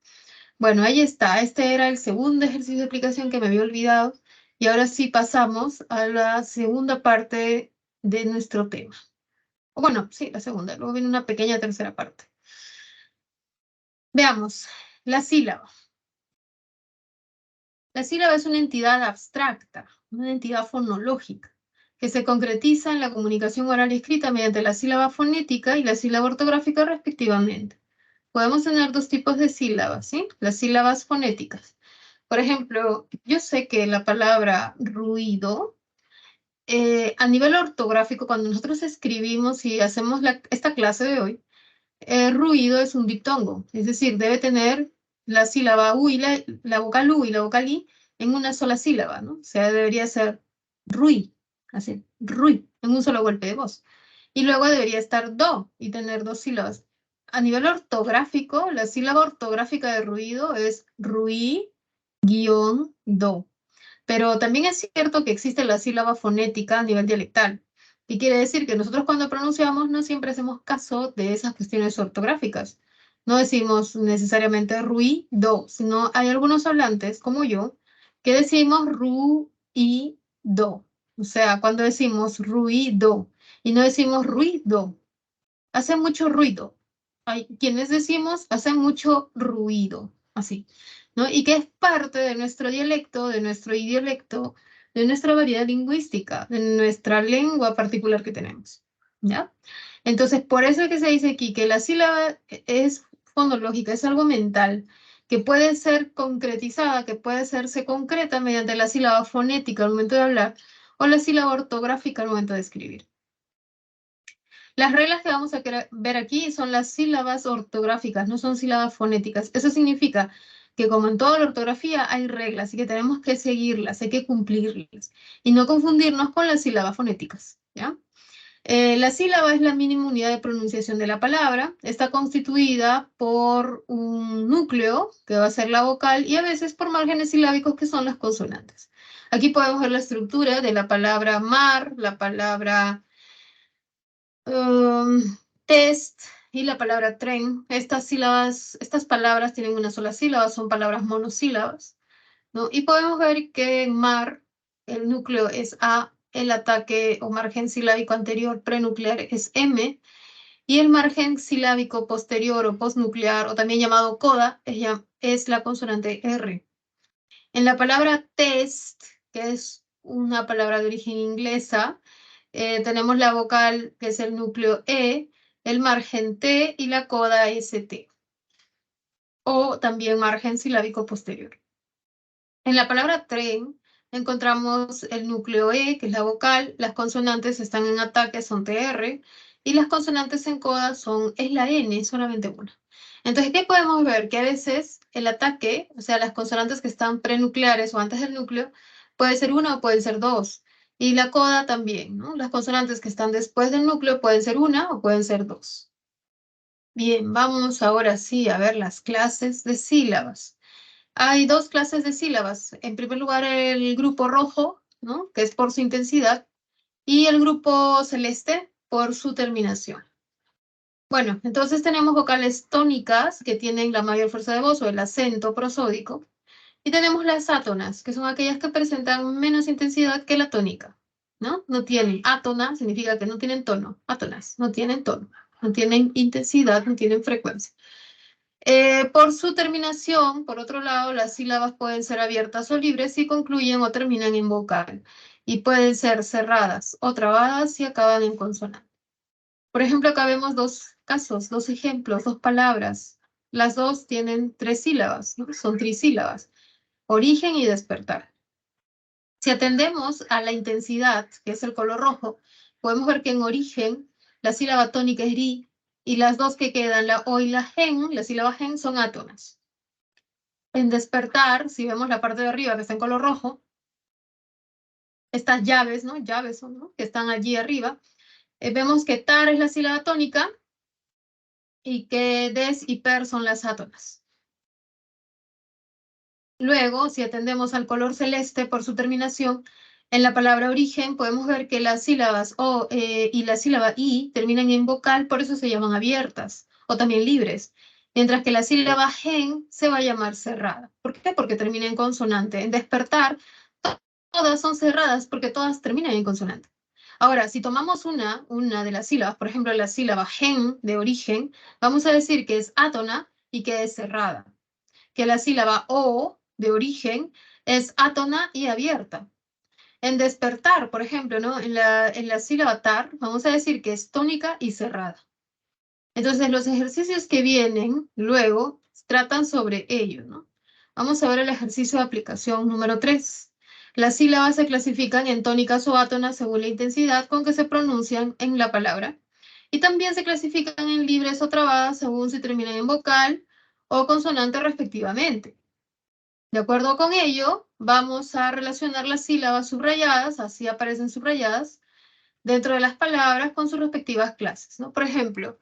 Bueno, ahí está. Este era el segundo ejercicio de aplicación que me había olvidado y ahora sí pasamos a la segunda parte de nuestro tema. O bueno, sí, la segunda. Luego viene una pequeña tercera parte. Veamos, la sílaba. La sílaba es una entidad abstracta, una entidad fonológica, que se concretiza en la comunicación oral y escrita mediante la sílaba fonética y la sílaba ortográfica respectivamente. Podemos tener dos tipos de sílabas, ¿sí? Las sílabas fonéticas. Por ejemplo, yo sé que la palabra ruido, a nivel ortográfico, cuando nosotros escribimos y hacemos esta clase de hoy, ruido es un diptongo, es decir, debe tener la sílaba U y la vocal U y la vocal I en una sola sílaba, ¿no? O sea, debería ser rui, así, rui, en un solo golpe de voz. Y luego debería estar do y tener dos sílabas. A nivel ortográfico, la sílaba ortográfica de ruido es ruí guión do. Pero también es cierto que existe la sílaba fonética a nivel dialectal. Y quiere decir que nosotros cuando pronunciamos no siempre hacemos caso de esas cuestiones ortográficas. No decimos necesariamente ruido, sino hay algunos hablantes, como yo, que decimos ru y do. O sea, cuando decimos ruido y no decimos ruido, hace mucho ruido. Hay quienes decimos hace mucho ruido, así, ¿no? Y que es parte de nuestro dialecto, de nuestro idiolecto, de nuestra variedad lingüística, de nuestra lengua particular que tenemos, ¿ya? Entonces, por eso es que se dice aquí que la sílaba es fonológica, es algo mental, que puede ser concretizada, que puede hacerse concreta mediante la sílaba fonética al momento de hablar o la sílaba ortográfica al momento de escribir. Las reglas que vamos a ver aquí son las sílabas ortográficas, no son sílabas fonéticas. Eso significa que como en toda la ortografía hay reglas y que tenemos que seguirlas, hay que cumplirlas y no confundirnos con las sílabas fonéticas, ¿ya? La sílaba es la mínima unidad de pronunciación de la palabra. Está constituida por un núcleo, que va a ser la vocal, y a veces por márgenes silábicos, que son las consonantes. Aquí podemos ver la estructura de la palabra mar, la palabra test, y la palabra tren. Estas palabras tienen una sola sílaba, son palabras monosílabas, ¿no? Y podemos ver que en mar el núcleo es A, el ataque o margen silábico anterior prenuclear es M, y el margen silábico posterior o postnuclear, o también llamado coda, es la consonante R. En la palabra test, que es una palabra de origen inglesa, tenemos la vocal, que es el núcleo E, el margen T y la coda ST, o también margen silábico posterior. En la palabra tren encontramos el núcleo E, que es la vocal, las consonantes están en ataque, son TR, y las consonantes en coda es la N, solamente una. Entonces, ¿qué podemos ver? Que a veces el ataque, o sea, las consonantes que están prenucleares o antes del núcleo, puede ser una o pueden ser dos. Y la coda también, ¿no? Las consonantes que están después del núcleo pueden ser una o pueden ser dos. Bien, vamos ahora sí a ver las clases de sílabas. Hay dos clases de sílabas. En primer lugar, el grupo rojo, ¿no? Que es por su intensidad, y el grupo celeste por su terminación. Bueno, entonces tenemos vocales tónicas que tienen la mayor fuerza de voz o el acento prosódico, y tenemos las átonas, que son aquellas que presentan menos intensidad que la tónica, ¿no? No tienen átona, significa que no tienen tono. Átonas, no tienen tono, no tienen intensidad, no tienen frecuencia. Por su terminación, por otro lado, las sílabas pueden ser abiertas o libres si concluyen o terminan en vocal, y pueden ser cerradas o trabadas si acaban en consonante. Por ejemplo, acá vemos dos casos, dos ejemplos, dos palabras. Las dos tienen tres sílabas, ¿no? Son trisílabas, origen y despertar. Si atendemos a la intensidad, que es el color rojo, podemos ver que en origen la sílaba tónica es ri, y las dos que quedan, la o y la gen, la sílaba gen, son átonas. En despertar, si vemos la parte de arriba que está en color rojo, estas llaves, ¿no? Llaves son, ¿no? Que están allí arriba, vemos que tar es la sílaba tónica y que des y per son las átonas. Luego, si atendemos al color celeste por su terminación, en la palabra origen podemos ver que las sílabas o y la sílaba i terminan en vocal, por eso se llaman abiertas o también libres, mientras que la sílaba gen se va a llamar cerrada. ¿Por qué? Porque termina en consonante. En despertar, todas son cerradas porque todas terminan en consonante. Ahora, si tomamos una de las sílabas, por ejemplo, la sílaba gen de origen, vamos a decir que es átona y que es cerrada, que la sílaba o de origen es átona y abierta. En despertar, por ejemplo, ¿no? En la sílaba tar, vamos a decir que es tónica y cerrada. Entonces, los ejercicios que vienen luego tratan sobre ello, ¿no? Vamos a ver el ejercicio de aplicación número 3. Las sílabas se clasifican en tónicas o átonas según la intensidad con que se pronuncian en la palabra. Y también se clasifican en libres o trabadas según si terminan en vocal o consonante respectivamente. De acuerdo con ello, vamos a relacionar las sílabas subrayadas, así aparecen subrayadas, dentro de las palabras con sus respectivas clases, ¿no? Por ejemplo,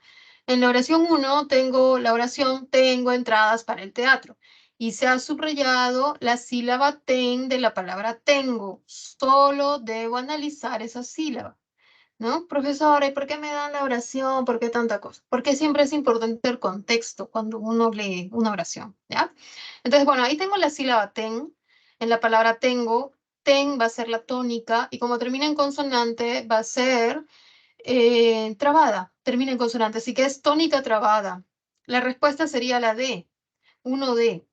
en la oración 1 tengo la oración tengo entradas para el teatro y se ha subrayado la sílaba ten de la palabra tengo. Solo debo analizar esa sílaba, ¿no? Profesora, ¿y por qué me dan la oración? ¿Por qué tanta cosa? Porque siempre es importante el contexto cuando uno lee una oración, ¿ya? Entonces, bueno, ahí tengo la sílaba ten. En la palabra tengo, ten va a ser la tónica y como termina en consonante va a ser trabada, termina en consonante, así que es tónica trabada. La respuesta sería la D, 1D.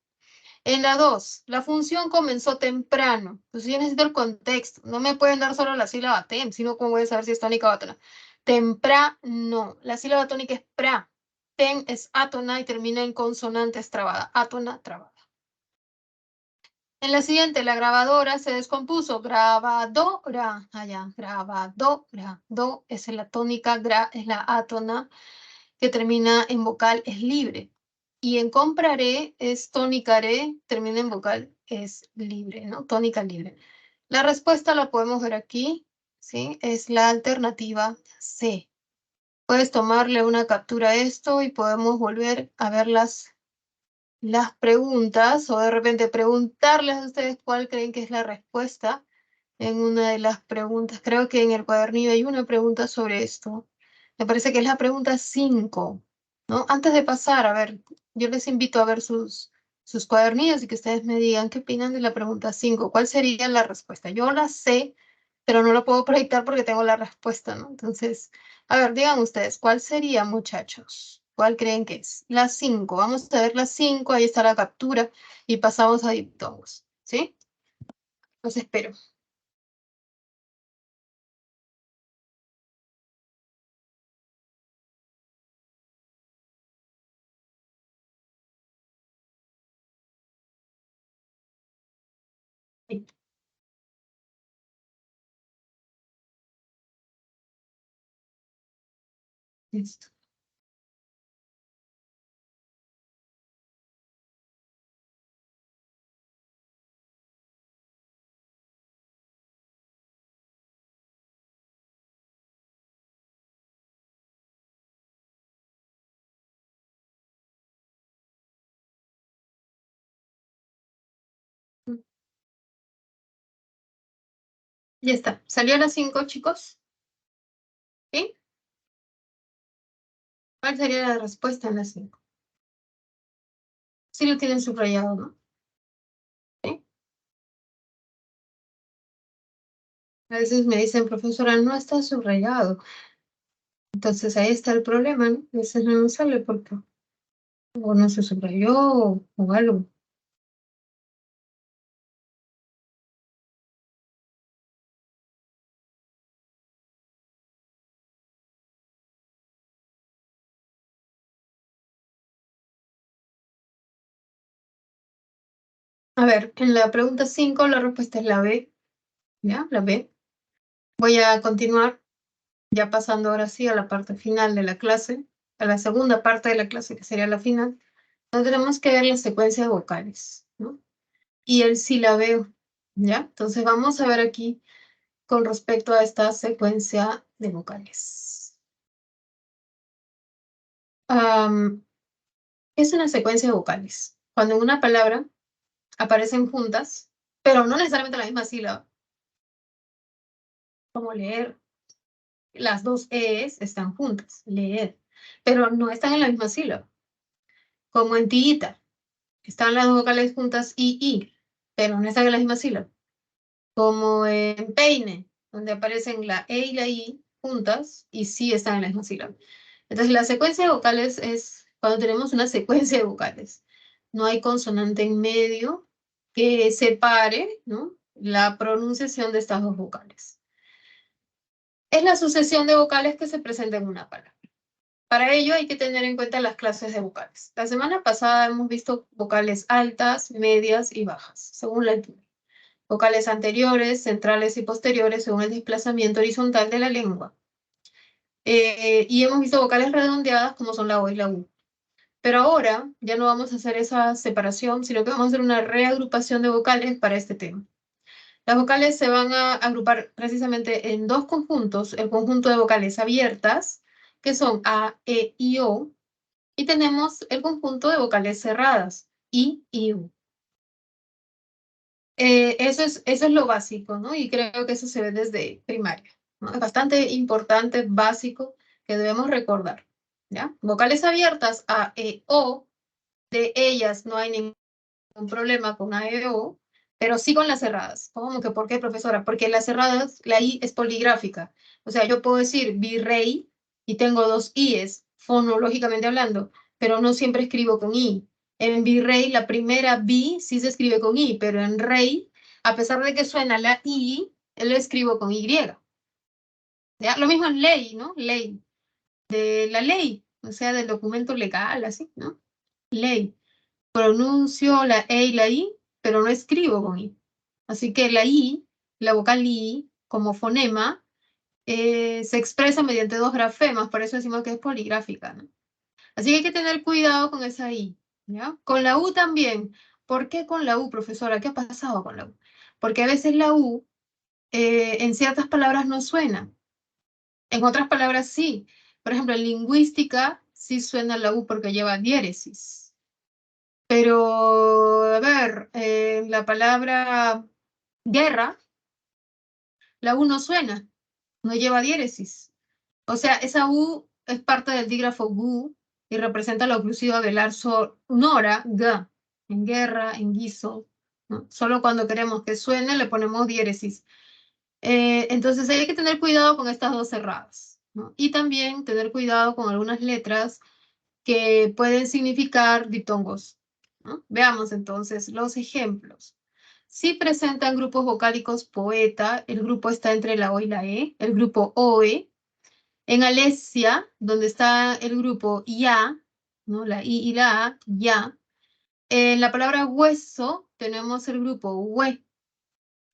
En la 2, la función comenzó temprano. Entonces yo necesito el contexto. No me pueden dar solo la sílaba tem, sino cómo voy a saber si es tónica o átona. Temprano. La sílaba tónica es pra. Tem es átona y termina en consonante, es trabada. Átona, trabada. En la siguiente, la grabadora se descompuso. Grabadora. Allá, grabadora. Do es la tónica, gra es la átona que termina en vocal, es libre. Y en compraré es tónicaré, termina en vocal, es libre, ¿no? Tónica libre. La respuesta la podemos ver aquí, ¿sí? Es la alternativa C. Puedes tomarle una captura a esto y podemos volver a ver las preguntas o de repente preguntarles a ustedes cuál creen que es la respuesta en una de las preguntas. Creo que en el cuadernillo hay una pregunta sobre esto. Me parece que es la pregunta 5. ¿no? Antes de pasar, a ver, yo les invito a ver sus cuadernillos y que ustedes me digan qué opinan de la pregunta 5. ¿Cuál sería la respuesta? Yo la sé, pero no la puedo proyectar porque tengo la respuesta, ¿no? Entonces, a ver, digan ustedes, ¿cuál sería, muchachos? ¿Cuál creen que es? La 5. Vamos a ver la 5. Ahí está la captura y pasamos a diptongos, ¿sí? Los espero. Sí, listo. Ya está. ¿Salió la 5, chicos? ¿Sí? ¿Cuál sería la respuesta en la 5? Sí lo tienen subrayado, ¿no? ¿Sí? A veces me dicen, profesora, no está subrayado. Entonces ahí está el problema, ¿no? A veces no nos sale porque o no se subrayó o algo. A ver, en la pregunta 5 la respuesta es la B, ¿ya? La B. Voy a continuar ya pasando ahora sí a la parte final de la clase, a la segunda parte de la clase que sería la final, donde tenemos que ver la secuencia de vocales, ¿no? Y el silabeo, ¿ya? Entonces vamos a ver aquí con respecto a esta secuencia de vocales. Am, es una secuencia de vocales. Cuando en una palabra aparecen juntas, pero no necesariamente la misma sílaba, como leer, las dos E's están juntas, leer, pero no están en la misma sílaba, como en tiguita, están las dos vocales juntas I, pero no están en la misma sílaba, como en peine, donde aparecen la E y la I juntas y sí están en la misma sílaba. Entonces, la secuencia de vocales es cuando tenemos una secuencia de vocales. No hay consonante en medio que separe, ¿no?, la pronunciación de estas dos vocales. Es la sucesión de vocales que se presenta en una palabra. Para ello hay que tener en cuenta las clases de vocales. La semana pasada hemos visto vocales altas, medias y bajas, según la altura. Vocales anteriores, centrales y posteriores según el desplazamiento horizontal de la lengua. Y hemos visto vocales redondeadas como son la O y la U. Pero ahora ya no vamos a hacer esa separación, sino que vamos a hacer una reagrupación de vocales para este tema. Las vocales se van a agrupar precisamente en dos conjuntos, el conjunto de vocales abiertas, que son A, E y O, y tenemos el conjunto de vocales cerradas, I y U. Eso es lo básico, ¿no? Y creo que eso se ve desde primaria, ¿no? Es bastante importante, básico, que debemos recordar, ¿ya? Vocales abiertas, A, E, O, de ellas no hay ningún problema con A, E, O, pero sí con las cerradas. ¿Cómo que por qué, profesora? Porque las cerradas, la I es poligráfica. O sea, yo puedo decir virrey y tengo dos I's, fonológicamente hablando, pero no siempre escribo con I. En virrey, la primera B sí se escribe con I, pero en rey, a pesar de que suena la I, lo escribo con Y. ¿Ya? Lo mismo en ley, ¿no? Ley, de la ley, o sea, del documento legal, así, ¿no? Ley. Pronuncio la E y la I, pero no escribo con I. Así que la I, la vocal I, como fonema, se expresa mediante dos grafemas, por eso decimos que es poligráfica, ¿no? Así que hay que tener cuidado con esa I, ¿ya? Con la U también. ¿Por qué con la U, profesora? ¿Qué ha pasado con la U? Porque a veces la U en ciertas palabras no suena, en otras palabras sí. Por ejemplo, en lingüística sí suena la U porque lleva diéresis. Pero, a ver, la palabra guerra, la U no suena, no lleva diéresis. O sea, esa U es parte del dígrafo GU, y representa la oclusiva velar sonora, G, en guerra, en guiso, ¿no? Solo cuando queremos que suene le ponemos diéresis. Entonces hay que tener cuidado con estas dos cerradas, ¿no? Y también tener cuidado con algunas letras que pueden significar diptongos, ¿no? Veamos entonces los ejemplos. Si presentan grupos vocálicos poeta, el grupo está entre la O y la E, el grupo OE. En Alesia, donde está el grupo ya, ¿no? La I y la A, ya. En la palabra hueso tenemos el grupo hue.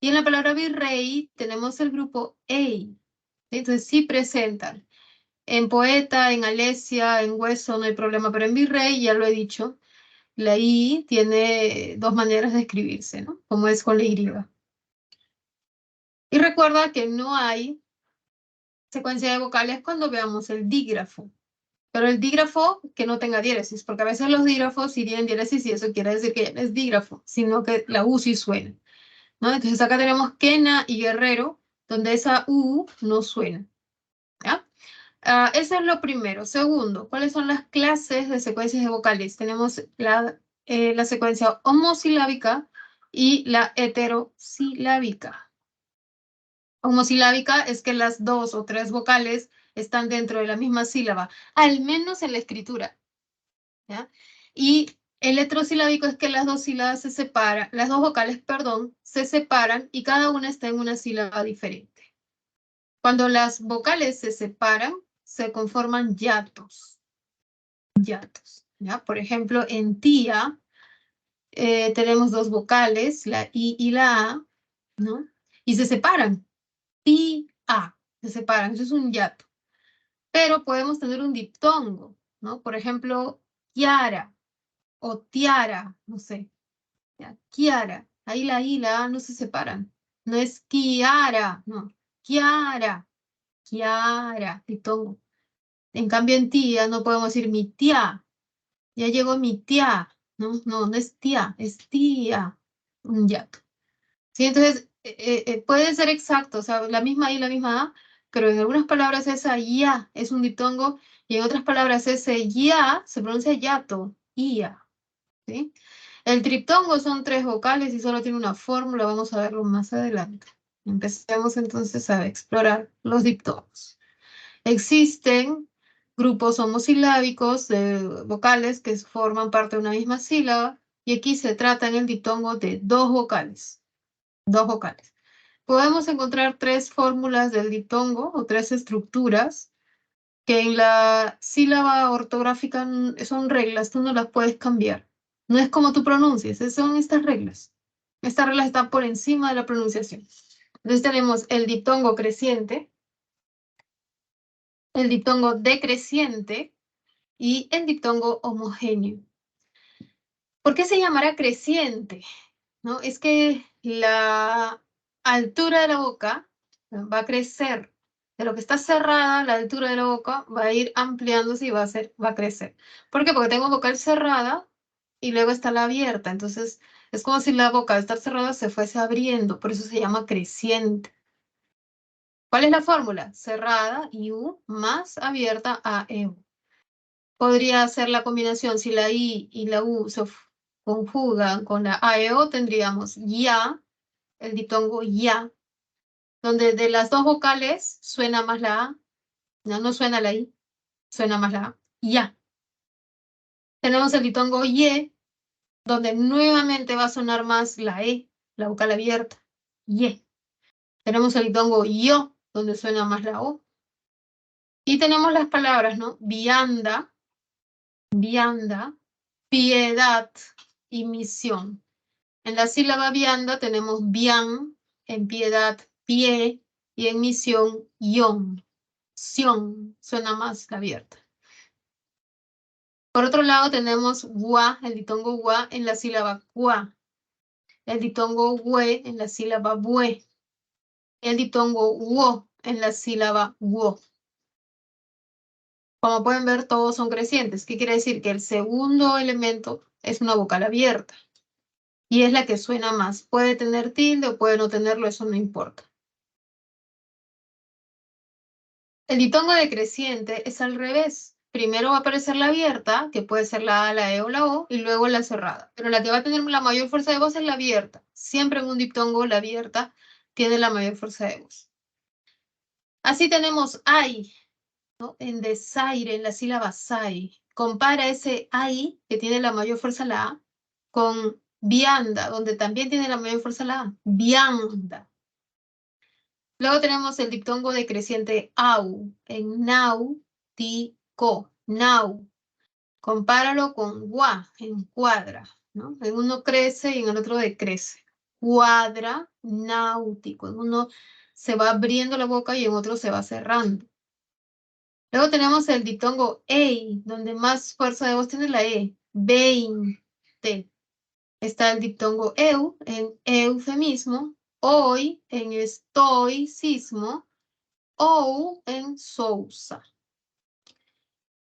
Y en la palabra virrey tenemos el grupo ei. Entonces sí presentan. En poeta, en Alesia, en hueso no hay problema, pero en virrey, ya lo he dicho, la I tiene dos maneras de escribirse, ¿no? Como es con la Y. Y recuerda que no hay secuencia de vocales cuando veamos el dígrafo. Pero el dígrafo que no tenga diéresis, porque a veces los dígrafos sí tienen diéresis y eso quiere decir que ya no es dígrafo, sino que la U sí suena, ¿no? Entonces acá tenemos Quena y Guerrero, donde esa U no suena, ¿ya? Eso es lo primero. Segundo, ¿cuáles son las clases de secuencias de vocales? Tenemos la secuencia homosilábica y la heterosilábica. Homosilábica es que las dos o tres vocales están dentro de la misma sílaba, al menos en la escritura, ¿ya? Y el heterosilábico es que las dos sílabas se separan, las dos vocales, perdón, se separan y cada una está en una sílaba diferente. Cuando las vocales se separan, se conforman hiatos. Hiatos, ¿ya? Por ejemplo, en tía tenemos dos vocales, la I y la A, ¿no? Y se separan. Tía, se separan, eso es un hiato. Pero podemos tener un diptongo, ¿no? Por ejemplo, Kiara o Tiara, no sé. ¿Ya? Kiara, ahí la I y la A no se separan. No es Kiara, no. Kiara, Kiara, diptongo. En cambio, en tía no podemos decir mi tía. Ya llegó mi tía. No, no, no es tía, es tía. Un hiato. Sí, entonces puede ser exacto, o sea, la misma I, la misma A, pero en algunas palabras esa ya es un diptongo y en otras palabras ese ya se pronuncia yato, ia, ¿sí? El triptongo son tres vocales y solo tiene una fórmula, vamos a verlo más adelante. Empecemos entonces a explorar los diptongos. Existen grupos homosilábicos de vocales que forman parte de una misma sílaba y aquí se trata en el diptongo de dos vocales. Dos vocales. Podemos encontrar tres fórmulas del diptongo o tres estructuras que en la sílaba ortográfica son reglas, tú no las puedes cambiar. No es como tú pronuncias, son estas reglas. Estas reglas están por encima de la pronunciación. Entonces tenemos el diptongo creciente, el diptongo decreciente y el diptongo homogéneo. ¿Por qué se llamará creciente? ¿No? Es que la altura de la boca va a crecer. De lo que está cerrada, la altura de la boca va a ir ampliándose y va a crecer. ¿Por qué? Porque tengo vocal cerrada y luego está la abierta. Entonces, es como si la boca de estar cerrada se fuese abriendo. Por eso se llama creciente. ¿Cuál es la fórmula? Cerrada, IU, más abierta, AEU. Podría ser la combinación, si la I y la U se conjugan con la AEO, tendríamos ya, el diptongo ya, donde de las dos vocales suena más la A, no suena la I, suena más la A, ya. Tenemos el diptongo ye, donde nuevamente va a sonar más la E, la vocal abierta, ye. Tenemos el diptongo yo, donde suena más la O. Y tenemos las palabras, ¿no? Vianda, vianda, piedad y misión. En la sílaba vianda tenemos bian, en piedad, pie, y en misión, yon. Sion, suena más la abierta. Por otro lado tenemos gua, el diptongo gua en la sílaba cua. El diptongo hue en la sílaba bue. El diptongo wo en la sílaba wo. Como pueden ver, todos son crecientes. ¿Qué quiere decir? Que el segundo elemento es una vocal abierta. Y es la que suena más. Puede tener tilde o puede no tenerlo, eso no importa. El diptongo decreciente es al revés. primero va a aparecer la abierta, que puede ser la A, la E o la O, y luego la cerrada. Pero la que va a tener la mayor fuerza de voz es la abierta. Siempre en un diptongo la abierta tiene la mayor fuerza de voz. Así tenemos ay, ¿no? En desaire, en la sílaba sai. Compara ese ay, que tiene la mayor fuerza la A, con vianda, donde también tiene la mayor fuerza la A. Vianda. Luego tenemos el diptongo decreciente au, en nau, ti, co, nau. Compáralo con gua, en cuadra, ¿no? En uno crece y en el otro decrece. Cuadra, náutico. En uno se va abriendo la boca y en otro se va cerrando. Luego tenemos el diptongo ei, donde más fuerza de voz tiene la E. 20. Está el diptongo eu, en eufemismo, hoy, en estoicismo, ou, en sousa.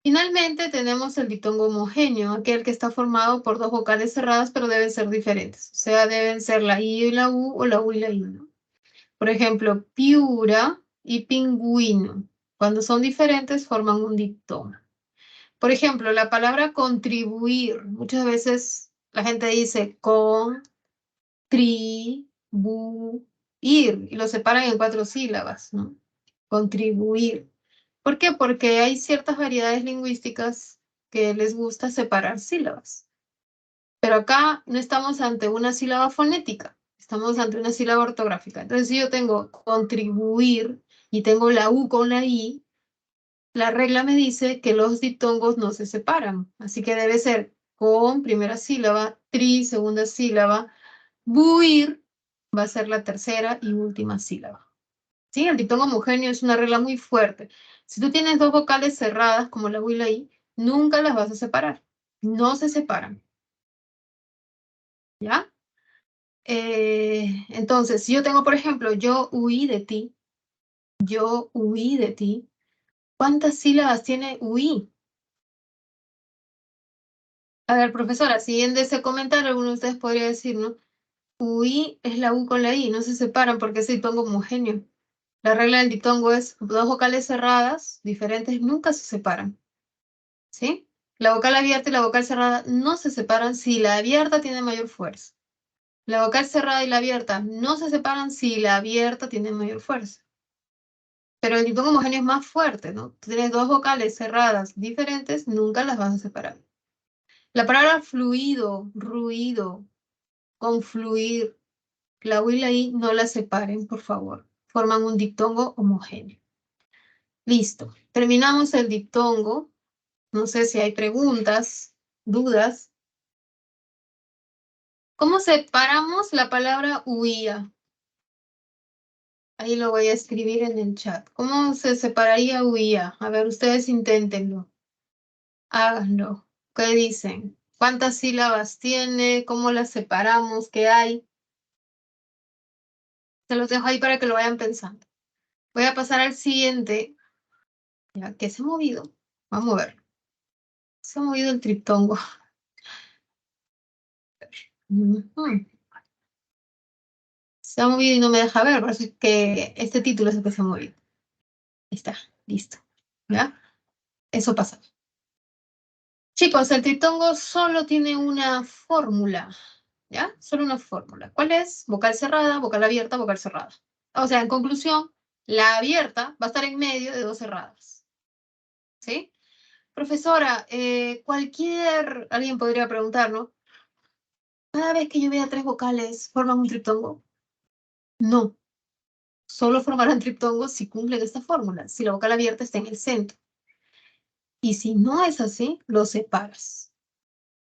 Finalmente tenemos el diptongo homogéneo, aquel que está formado por dos vocales cerradas, pero deben ser diferentes. O sea, deben ser la I y la U o la U y la I, ¿no? Por ejemplo, piura y pingüino. Cuando son diferentes, forman un diptongo. Por ejemplo, la palabra contribuir. Muchas veces la gente dice contribuir y lo separan en 4 sílabas, ¿no? Contribuir. ¿Por qué? Porque hay ciertas variedades lingüísticas que les gusta separar sílabas. Pero acá no estamos ante una sílaba fonética, estamos ante una sílaba ortográfica. Entonces, si yo tengo contribuir y tengo la U con la I, la regla me dice que los diptongos no se separan. Así que debe ser con primera sílaba, tri, segunda sílaba, buir va a ser la tercera y última sílaba. ¿Sí? El diptongo homogéneo es una regla muy fuerte. Si tú tienes dos vocales cerradas, como la U y la I, nunca las vas a separar. No se separan. ¿Ya? Entonces, si yo tengo, por ejemplo, yo huí de ti, yo huí de ti, ¿cuántas sílabas tiene huí? A ver, profesora, siguiendo ese comentario, alguno de ustedes podría decir, ¿no? Huí es la U con la I, no se separan porque es diptongo homogéneo. La regla del diptongo es dos vocales cerradas, diferentes, nunca se separan. ¿Sí? La vocal abierta y la vocal cerrada no se separan si la abierta tiene mayor fuerza. La vocal cerrada y la abierta no se separan si la abierta tiene mayor fuerza. Pero el diptongo homogéneo es más fuerte, ¿no? Tú tienes dos vocales cerradas diferentes, nunca las vas a separar. La palabra fluido, ruido, confluir, la U y la I no las separen, por favor. Forman un diptongo homogéneo. Listo. Terminamos el diptongo. No sé si hay preguntas, dudas. ¿Cómo separamos la palabra huía? Ahí lo voy a escribir en el chat. ¿Cómo se separaría huía? A ver, ustedes inténtenlo. Háganlo. ¿Qué dicen? ¿Cuántas sílabas tiene? ¿Cómo las separamos? ¿Qué hay? Se los dejo ahí para que lo vayan pensando. Voy a pasar al siguiente. Ya, ¿qué se ha movido? Vamos a ver. Se ha movido el triptongo. Ujú. Se ha movido y no me deja ver, por eso es que este título es el que se ha movido. Ahí está, listo. ¿Ya? Eso pasa. Chicos, el triptongo solo tiene una fórmula, ¿ya? Solo una fórmula. ¿Cuál es? Vocal cerrada, vocal abierta, vocal cerrada. O sea, en conclusión, la abierta va a estar en medio de dos cerradas, ¿sí? Profesora, alguien podría preguntar, ¿no? Cada vez que yo vea tres vocales, ¿forman un triptongo? No, solo formarán triptongos si cumplen esta fórmula, si la vocal abierta está en el centro. Y si no es así, lo separas.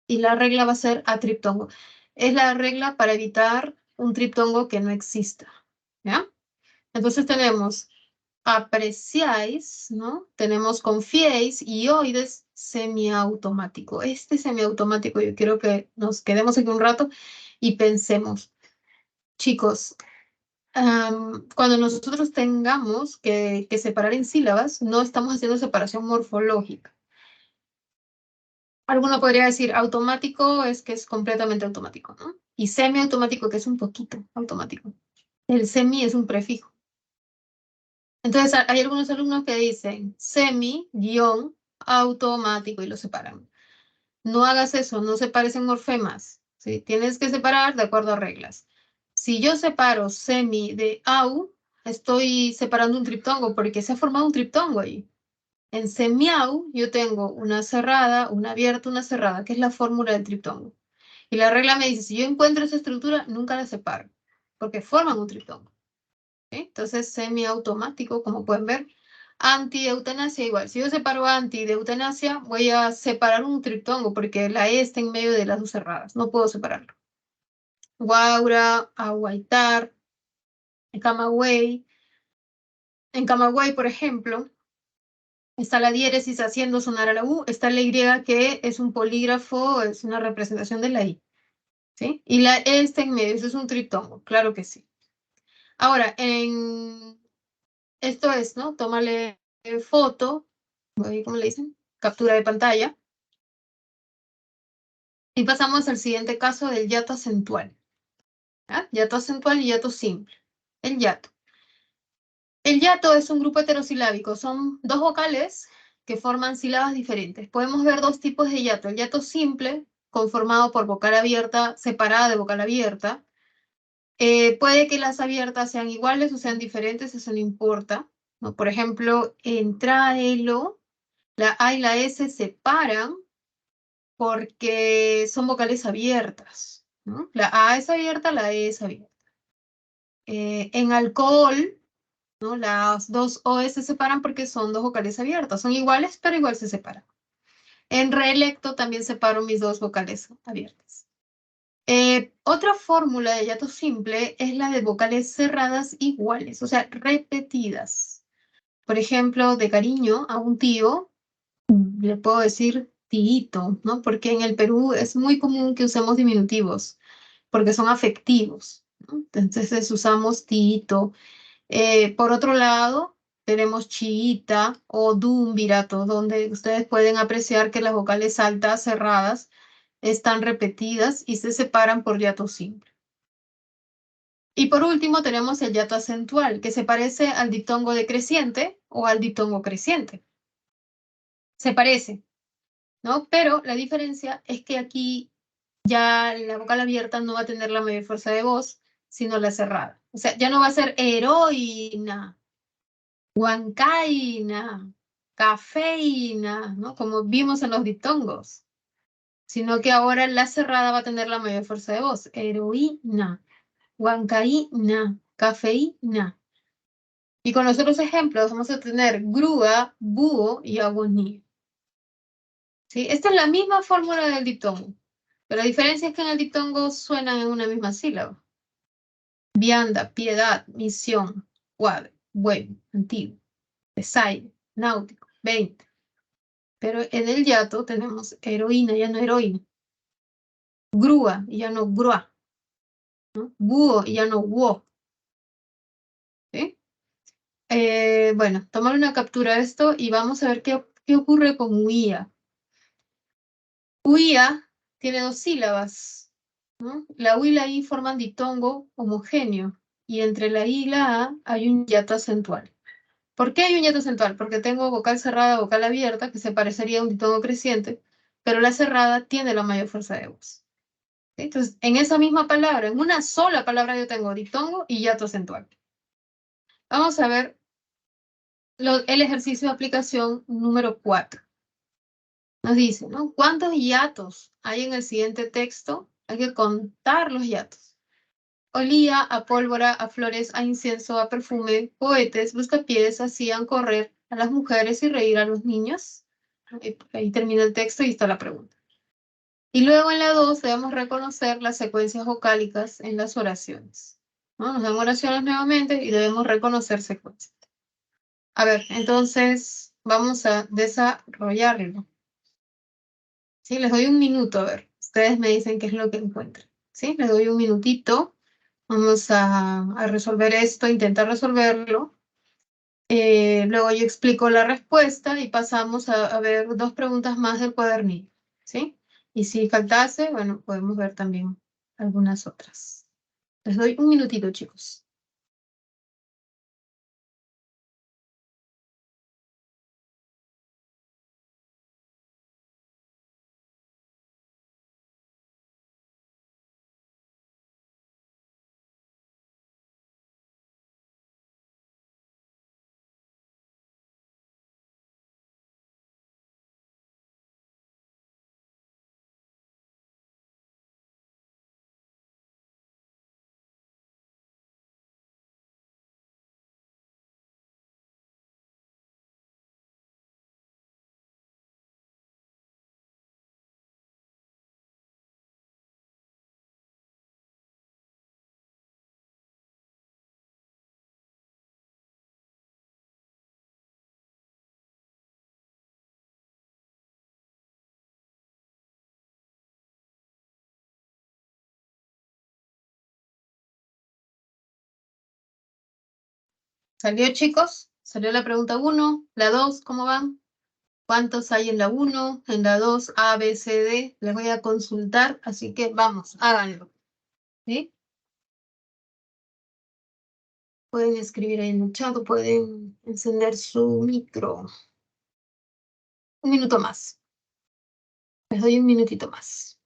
Y la regla va a ser atriptongo. Es la regla para evitar un triptongo que no exista, ¿ya? Entonces tenemos apreciáis, ¿no? Tenemos confiéis y oides semiautomático. Este semiautomático yo quiero que nos quedemos aquí un rato y pensemos. Chicos, cuando nosotros tengamos que separar en sílabas, no estamos haciendo separación morfológica. Alguno podría decir automático es que es completamente automático, ¿no? Y semiautomático que es un poquito automático. El semi es un prefijo. Entonces hay algunos alumnos que dicen semi, guión, automático y lo separan. No hagas eso, no separes en morfemas, ¿sí? Tienes que separar de acuerdo a reglas. Si yo separo semi de au, estoy separando un triptongo porque se ha formado un triptongo ahí. En semi-au yo tengo una cerrada, una abierta, una cerrada, que es la fórmula del triptongo. Y la regla me dice, si yo encuentro esa estructura, nunca la separo, porque forman un triptongo. ¿Sí? Entonces, semiautomático, como pueden ver. Anti-eutanasia igual. Si yo separo anti de eutanasia, voy a separar un triptongo, porque la E está en medio de las dos cerradas. No puedo separarlo. Guaura, aguaitar, camagüey. En camagüey, por ejemplo, está la diéresis haciendo sonar a la U, está la Y que es un polígrafo, es una representación de la I. ¿Sí? Y la E está en medio, eso es un triptongo, claro que sí. Ahora, esto es, ¿no? Tómale foto, ¿cómo le dicen? Captura de pantalla. Y pasamos al siguiente caso del hiato acentual. ¿Ah? Hiato acentual y hiato simple. El hiato. El hiato es un grupo heterosilábico, son dos vocales que forman sílabas diferentes. Podemos ver dos tipos de hiato. El hiato simple, conformado por vocal abierta separada de vocal abierta. Puede que las abiertas sean iguales o sean diferentes, eso no importa, ¿no? Por ejemplo, en traelo, la A y la S se separan porque son vocales abiertas, ¿no? La A es abierta, la E es abierta. En alcohol, ¿no? Las dos OS se separan porque son dos vocales abiertas. Son iguales, pero igual se separan. En reelecto también separo mis dos vocales abiertas. Otra fórmula de hiato simple es la de vocales cerradas iguales, o sea, repetidas. Por ejemplo, de cariño a un tío, le puedo decir tíito, ¿no? Porque en el Perú es muy común que usemos diminutivos, porque son afectivos, ¿no? Entonces usamos tíito. Por otro lado, tenemos chiita o dumbirato, donde ustedes pueden apreciar que las vocales altas cerradas están repetidas y se separan por hiato simple. Y por último tenemos el hiato acentual, que se parece al diptongo decreciente o al diptongo creciente. Se parece, ¿no? Pero la diferencia es que aquí ya la vocal abierta no va a tener la mayor fuerza de voz, sino la cerrada. O sea, ya no va a ser heroína, huancaína, cafeína, ¿no? Como vimos en los diptongos, sino que ahora la cerrada va a tener la mayor fuerza de voz. Heroína, huancaína, cafeína. Y con los otros ejemplos vamos a tener grúa, búho y agonía. ¿Sí? Esta es la misma fórmula del diptongo, pero la diferencia es que en el diptongo suenan en una misma sílaba. Vianda, piedad, misión, cuadro, bueno, antiguo, desaire, náutico, 20. Pero en el hiato tenemos heroína, ya no heroína. Grúa, ya no grúa. ¿No? Búho, ya no búho. ¿Sí? Bueno, tomar una captura de esto y vamos a ver qué ocurre con huía. Huía tiene dos sílabas, ¿no? La U y la I forman diptongo homogéneo y entre la I y la A hay un hiato acentual. ¿Por qué hay un hiato acentual? Porque tengo vocal cerrada, vocal abierta, que se parecería a un diptongo creciente, pero la cerrada tiene la mayor fuerza de voz. ¿Sí? Entonces, en esa misma palabra, en una sola palabra yo tengo diptongo y hiato acentual. Vamos a ver el ejercicio de aplicación número 4. Nos dice, ¿no? ¿Cuántos hiatos hay en el siguiente texto? Hay que contar los hiatos. Olía a pólvora, a flores, a incienso, a perfume, cohetes, buscapiés hacían correr a las mujeres y reír a los niños. Ahí termina el texto y está la pregunta. Y luego en la 2 debemos reconocer las secuencias vocálicas en las oraciones, ¿no? Nos dan oraciones nuevamente y debemos reconocer secuencias. A ver, entonces vamos a desarrollarlo. ¿Sí? Les doy un minuto, a ver. Ustedes me dicen qué es lo que encuentran. ¿Sí? Les doy un minutito. Vamos a resolver esto, intentar resolverlo. Luego yo explico la respuesta y pasamos a ver dos preguntas más del cuadernillo. ¿Sí? Y si faltase, bueno, podemos ver también algunas otras. Les doy un minutito, chicos. ¿Salió, chicos? ¿Salió la pregunta 1? ¿La 2? ¿Cómo van? ¿Cuántos hay en la 1? En la 2, A, B, C, D. Les voy a consultar, así que vamos, háganlo. ¿Sí? Pueden escribir ahí en el chat o pueden encender su micro. Un minuto más. Les doy un minutito más.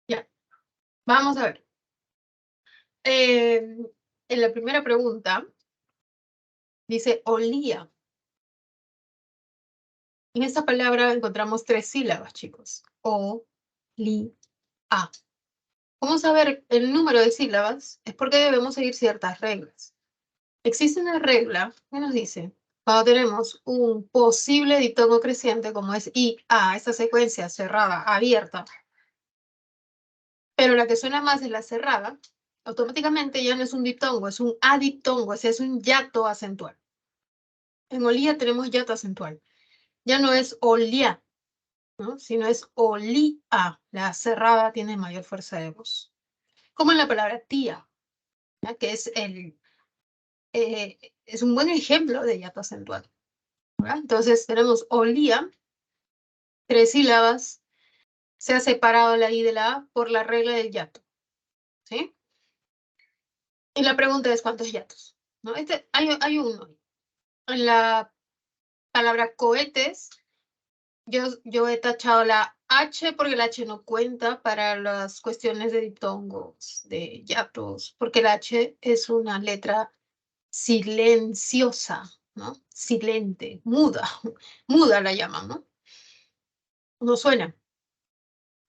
Ya, vamos a ver. En la primera pregunta dice olía. En esta palabra encontramos 3 sílabas, chicos. O, li, a. ¿Cómo saber el número de sílabas? Es porque debemos seguir ciertas reglas. Existe una regla que nos dice, cuando tenemos un posible diptongo creciente, como es i, a, esta secuencia cerrada, abierta, pero la que suena más es la cerrada, automáticamente ya no es un diptongo, es un adiptongo, o sea, es un hiato acentual. En olía tenemos hiato acentual. Ya no es olía, ¿no? Sino es olía. La cerrada tiene mayor fuerza de voz. Como en la palabra tía, ¿ya? Que es un buen ejemplo de hiato acentual, ¿verdad? Entonces tenemos olía, 3 sílabas, se ha separado la I de la A por la regla del hiato, ¿sí? Y la pregunta es ¿cuántos hiatos? ¿No? Hay uno. En la palabra cohetes, yo he tachado la H porque la H no cuenta para las cuestiones de diptongos, de hiatos, porque la H es una letra silenciosa, ¿no? Silente, muda, muda la llaman, ¿no? No suena.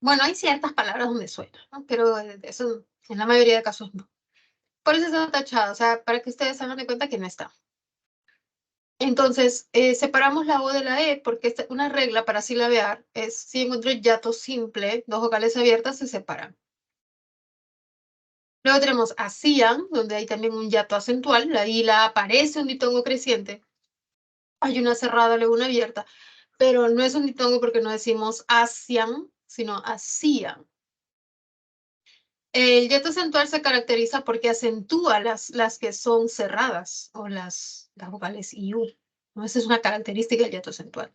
Bueno, hay ciertas palabras donde suena, ¿no? Pero eso en la mayoría de casos no. Por eso está tachado, o sea, para que ustedes se hagan de cuenta que no está. Entonces, separamos la O de la E porque una regla para silabear es si encuentro hiato simple, 2 vocales abiertas se separan. Luego tenemos hacían, donde hay también un hiato acentual, la I la aparece un diptongo creciente. Hay una cerrada, luego una abierta, pero no es un diptongo porque no decimos hacían, sino hacían. El hiato acentual se caracteriza porque acentúa las que son cerradas o las vocales IU, ¿no? Esa es una característica del hiato acentual.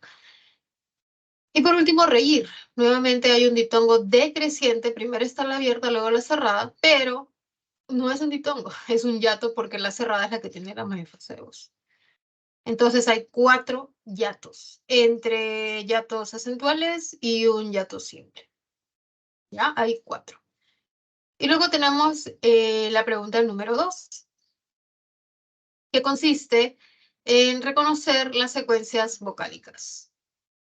Y por último, reír. Nuevamente hay un diptongo decreciente, primero está la abierta, luego la cerrada, pero no es un diptongo, es un hiato porque la cerrada es la que tiene la mayor fuerza de voz. Entonces hay 4 hiatos, entre hiatos acentuales y un hiato simple. ¿Ya? Hay 4. Y luego tenemos la pregunta número 2, que consiste en reconocer las secuencias vocálicas.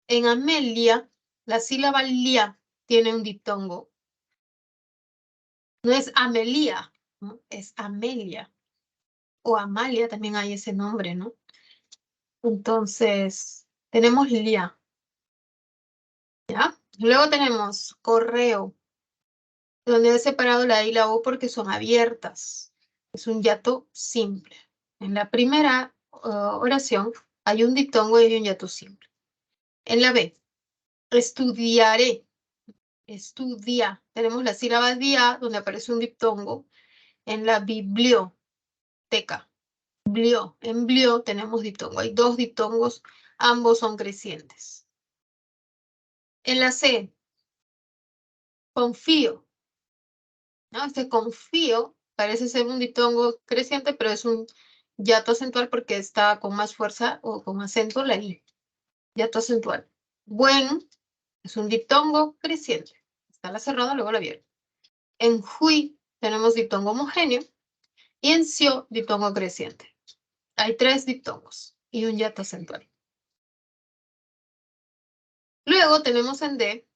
En Amelia, la sílaba lia tiene un diptongo. No es Amelia, ¿no? Es Amelia. O Amalia, también hay ese nombre, ¿no? Entonces, tenemos Lia, ¿ya? Luego tenemos correo, donde he separado la I y la O porque son abiertas. Es un hiato simple. En la primera oración hay un diptongo y hay un hiato simple. En la B, estudiaré, estudia. Tenemos la sílaba día, donde aparece un diptongo. En la biblioteca, en blio tenemos diptongo. Hay dos diptongos, ambos son crecientes. En la C, confío, ¿no? Este confío parece ser un diptongo creciente, pero es un hiato acentual porque está con más fuerza o con acento la I. Hiato acentual. Buen es un diptongo creciente. Está la cerrada, luego la abierta. En hui tenemos diptongo homogéneo y en sio diptongo creciente. Hay 3 diptongos y un hiato acentual. Luego tenemos en D,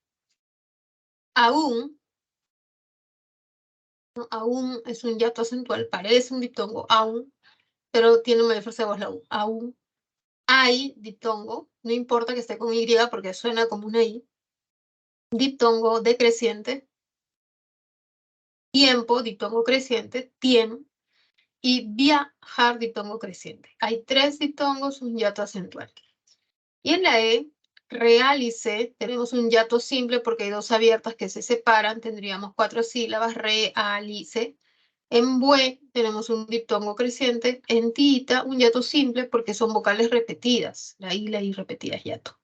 aún, ¿no? Aún es un hiato acentual, parece un diptongo, aún, pero tiene mayor fuerza de voz la U. Aún. Hay, diptongo, no importa que esté con Y porque suena como una I. Diptongo decreciente. Tiempo, diptongo creciente. Tiem. Y viajar, diptongo creciente. Hay 3 diptongos, un hiato acentual. Y en la E, realice, tenemos un hiato simple porque hay 2 abiertas que se separan. Tendríamos 4 sílabas, realice. En bue tenemos un diptongo creciente. En tita, un hiato simple porque son vocales repetidas. La I repetida es hiato.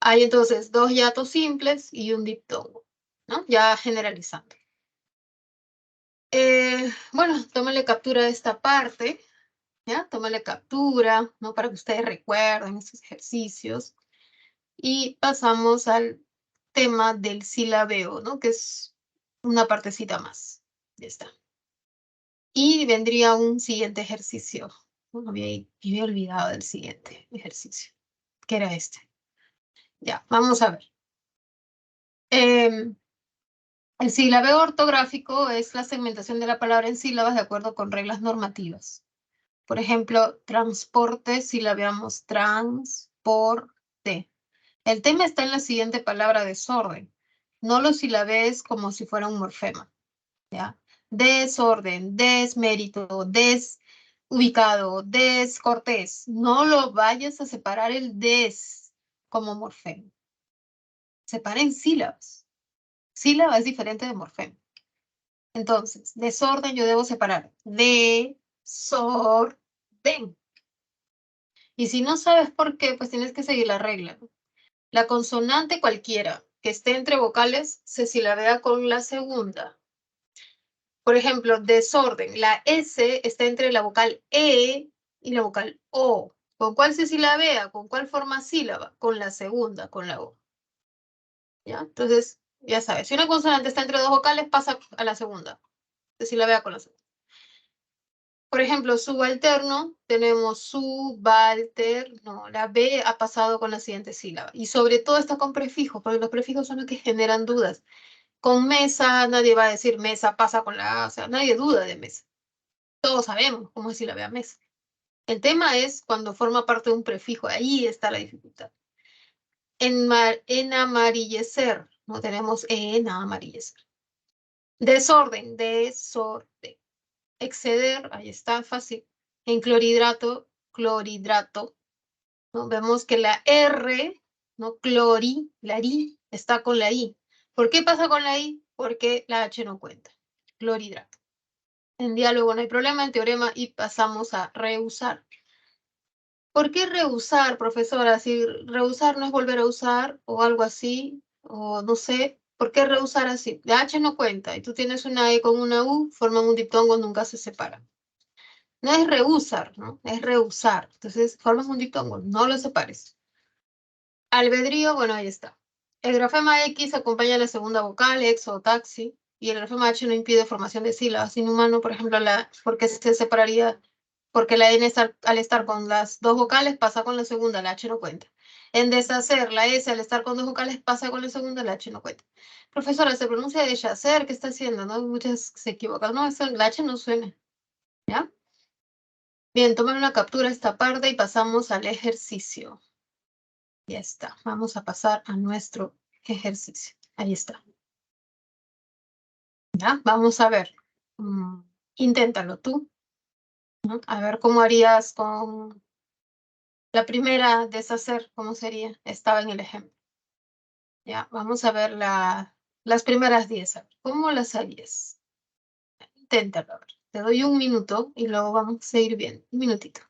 Hay entonces 2 hiatos simples y un diptongo, ¿no? Ya generalizando. Bueno, tómale captura de esta parte, ¿ya? Tómale captura, ¿no? Para que ustedes recuerden esos ejercicios. Y pasamos al tema del silabeo, ¿no? Que es una partecita más. Ya está. Y vendría un siguiente ejercicio. Me había olvidado del siguiente ejercicio, que era este. Ya, vamos a ver. El silabeo ortográfico es la segmentación de la palabra en sílabas de acuerdo con reglas normativas. Por ejemplo, transporte, silabeamos transporte. El tema está en la siguiente palabra, desorden. No lo silabees como si fuera un morfema, ¿ya? Desorden, desmérito, desubicado, descortés. No lo vayas a separar el des como morfema. Separa en sílabas. Sílaba es diferente de morfema. Entonces, desorden yo debo separar. Desorden. Y si no sabes por qué, pues tienes que seguir la regla, ¿no? La consonante cualquiera que esté entre vocales se silabea con la segunda. Por ejemplo, desorden. La S está entre la vocal E y la vocal O. ¿Con cuál se silabea? ¿Con cuál forma sílaba? Con la segunda, con la O. ¿Ya? Entonces, ya sabes, si una consonante está entre 2 vocales, pasa a la segunda. Se silabea con la segunda. Por ejemplo, subalterno, tenemos subalterno. La B ha pasado con la siguiente sílaba. Y sobre todo está con prefijos, porque los prefijos son los que generan dudas. Con mesa, nadie va a decir mesa pasa con la A, o sea, nadie duda de mesa. Todos sabemos cómo es sílaba mesa. El tema es cuando forma parte de un prefijo, ahí está la dificultad. En amarillecer, no tenemos en amarillecer. Desorden, desorden. Exceder, ahí está, fácil. En clorhidrato, clorhidrato, ¿no? Vemos que la R, ¿no? La I, está con la I. ¿Por qué pasa con la I? Porque la H no cuenta. Clorhidrato. En diálogo no hay problema, en teorema, y pasamos a reusar. ¿Por qué reusar, profesora? Si reusar no es volver a usar o algo así, o no sé, ¿por qué reusar así? La H no cuenta y tú tienes una E con una U, forman un diptongo, nunca se separan. No es reusar, ¿no? Es reusar. Entonces, formas un diptongo, no lo separes. Albedrío, bueno, ahí está. El grafema X acompaña la segunda vocal, ex o taxi, y el grafema H no impide formación de sílabas. Inhumano, por ejemplo, porque se separaría, porque la N al estar con las 2 vocales pasa con la segunda, la H no cuenta. En deshacer, la S al estar con 2 vocales pasa con la segunda, la H no cuenta. Profesora, se pronuncia deshacer, ¿qué está haciendo? ¿No? Muchas se equivocan. No, la H no suena, ¿ya? Bien, tomen una captura de esta parte y pasamos al ejercicio. Ya está. Vamos a pasar a nuestro ejercicio. Ahí está. ¿Ya? Vamos a ver. Mm, inténtalo tú, ¿no? A ver cómo harías con la primera deshacer, ¿cómo sería? Estaba en el ejemplo. Ya, vamos a ver las primeras 10. A ver, ¿cómo las harías? Inténtalo. A ver. Te doy un minuto y luego vamos a seguir viendo. Un minutito.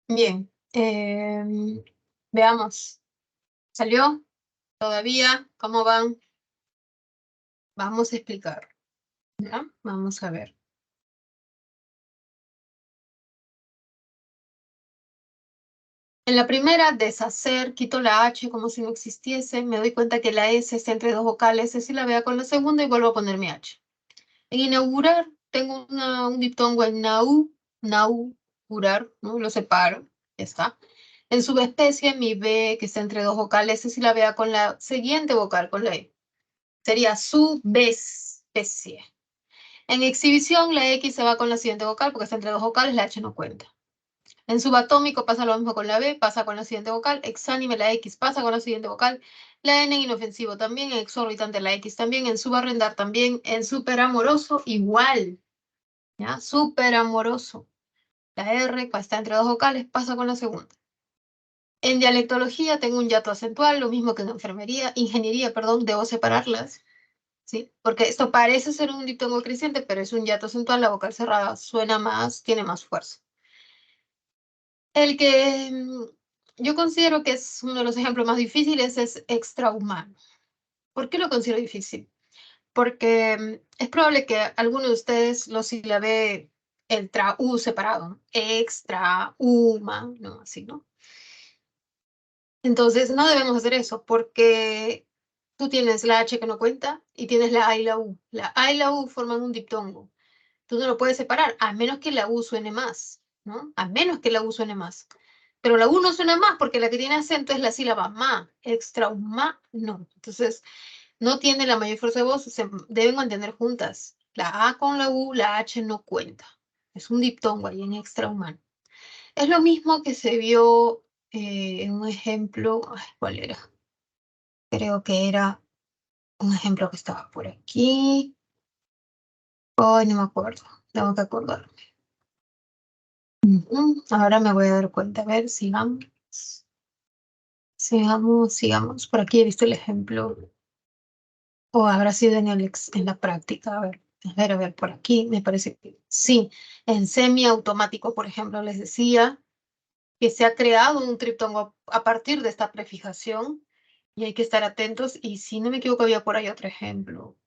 Bien. Veamos. ¿Salió? ¿Todavía? ¿Cómo van? Vamos a explicar. ¿Ya? Vamos a ver. En la primera, deshacer, quito la H como si no existiese, me doy cuenta que la S está entre dos vocales, es la vea con la segunda y vuelvo a poner mi H. En inaugurar, tengo un diptongo en naugurar, ¿no? Lo separo, ya está. En subespecie, mi B, que está entre dos vocales, es la vea con la siguiente vocal, con la E. Sería subespecie. En exhibición, la X se va con la siguiente vocal, porque está entre dos vocales, la H no cuenta. En subatómico pasa lo mismo con la B, pasa con la siguiente vocal. Exánime, la X pasa con la siguiente vocal. La N en inofensivo también, en exorbitante la X también, en subarrendar también, en superamoroso igual, ¿ya? Superamoroso. La R está entre dos vocales, pasa con la segunda. En dialectología tengo un hiato acentual, lo mismo que en enfermería, ingeniería, perdón, debo separarlas, ¿sí? Porque esto parece ser un diptongo creciente, pero es un hiato acentual, la vocal cerrada suena más, tiene más fuerza. El que yo considero que es uno de los ejemplos más difíciles es extrahumano. ¿Por qué lo considero difícil? Porque es probable que alguno de ustedes lo silabe el tra-u separado, ¿no? Extrahumano, así, ¿no? Entonces no debemos hacer eso porque tú tienes la H que no cuenta y tienes la A y la U. La A y la U forman un diptongo. Tú no lo puedes separar, a menos que la U suene más, ¿no? A menos que la U suene más. Pero la U no suena más porque la que tiene acento es la sílaba ma, extra un ma, no. Entonces, no tiene la mayor fuerza de voz, se deben mantener juntas. La A con la U, la H no cuenta. Es un diptongo ahí en extrahumano. Es lo mismo que se vio en un ejemplo, ay, ¿cuál era? Creo que era un ejemplo que estaba por aquí. Ay, no me acuerdo, tengo que acordarme. Ahora me voy a dar cuenta. A ver, sigamos. Sigamos. Por aquí he visto el ejemplo. O habrá sido en la práctica. A ver, por aquí me parece que sí. En semiautomático, por ejemplo, les decía que se ha creado un triptongo a partir de esta prefijación y hay que estar atentos. Y si no me equivoco, había por ahí otro ejemplo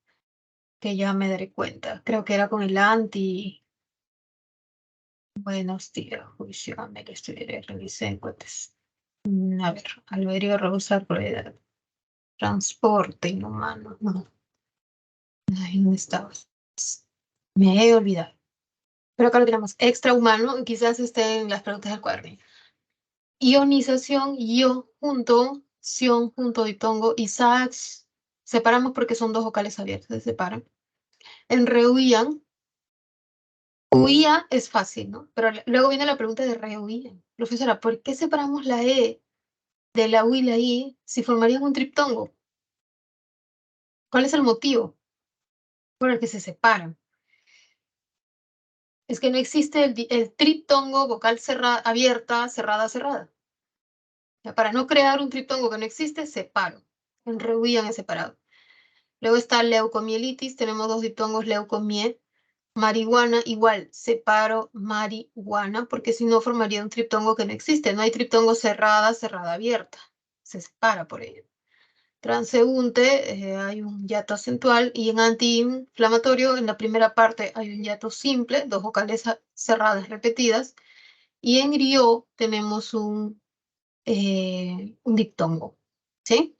que ya me daré cuenta. Creo que era con el anti. Buenos días, juicio, me que estudiaré, revisé encuestas. A ver, albedrío, rehusar, propiedad. Transporte inhumano. No, ay, ¿dónde estabas? Me he olvidado. Pero acá lo tenemos. Extrahumano, quizás esté en las preguntas del cuaderno. Ionización, sion junto diptongo, y sax. Separamos porque son dos vocales abiertas, se separan. En rehuían, huía es fácil, ¿no? Pero luego viene la pregunta de rehuían. Profesora, ¿por qué separamos la E de la U y la I si formarían un triptongo? ¿Cuál es el motivo por el que se separan? Es que no existe el triptongo vocal abierta, cerrada, cerrada. Ya, para no crear un triptongo que no existe, separo. En rehuían es separado. Luego está leucomielitis, tenemos dos diptongos leucomie, marihuana, igual separo marihuana, porque si no formaría un triptongo que no existe. No hay triptongo cerrada, cerrada, abierta. Se separa por ello. Transeúnte, hay un hiato acentual, y en antiinflamatorio, en la primera parte hay un hiato simple, dos vocales cerradas repetidas, y en griot tenemos un diptongo, ¿sí?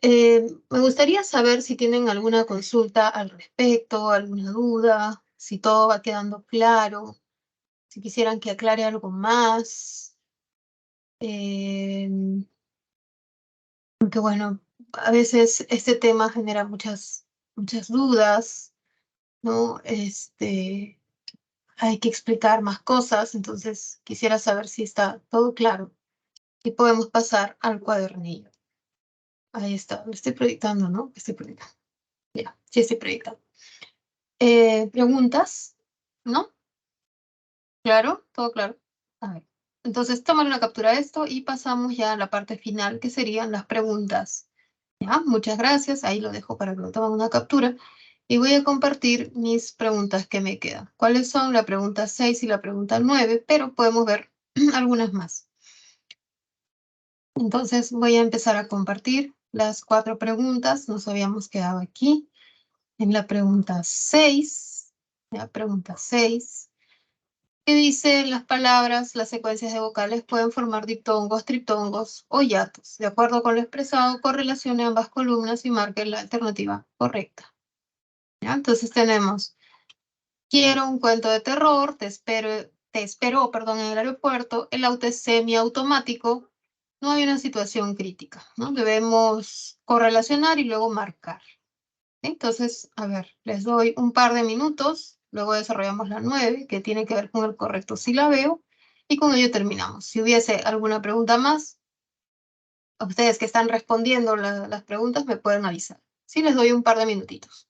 Me gustaría saber si tienen alguna consulta al respecto, alguna duda, si todo va quedando claro, si quisieran que aclare algo más. Eh, Aunque bueno, a veces este tema genera muchas dudas, ¿no? Hay que explicar más cosas, entonces quisiera saber si está todo claro y podemos pasar al cuadernillo. Ahí está, lo estoy proyectando, ¿no? Estoy proyectando. Ya, sí estoy proyectando. ¿Preguntas? ¿No? ¿Claro? ¿Todo claro? A ver. Entonces, tomar una captura de esto y pasamos ya a la parte final, que serían las preguntas. Ya, muchas gracias. Ahí lo dejo para que lo tomen una captura. Y voy a compartir mis preguntas que me quedan. ¿Cuáles son? La pregunta 6 y la pregunta 9, pero podemos ver algunas más. Entonces, voy a empezar a compartir las 4 preguntas. Nos habíamos quedado aquí en la pregunta 6. La pregunta 6. Que dice las palabras, las secuencias de vocales pueden formar diptongos, triptongos o hiatos. De acuerdo con lo expresado, correlacione ambas columnas y marque la alternativa correcta. ¿Ya? Entonces tenemos, quiero un cuento de terror, te espero, perdón, en el aeropuerto, el auto es semiautomático, no hay una situación crítica, ¿no? Debemos correlacionar y luego marcar. Entonces, a ver, les doy un par de minutos, luego desarrollamos la 9, que tiene que ver con el correcto silabeo, y con ello terminamos. Si hubiese alguna pregunta más, a ustedes que están respondiendo las preguntas me pueden avisar. Sí, les doy un par de minutitos.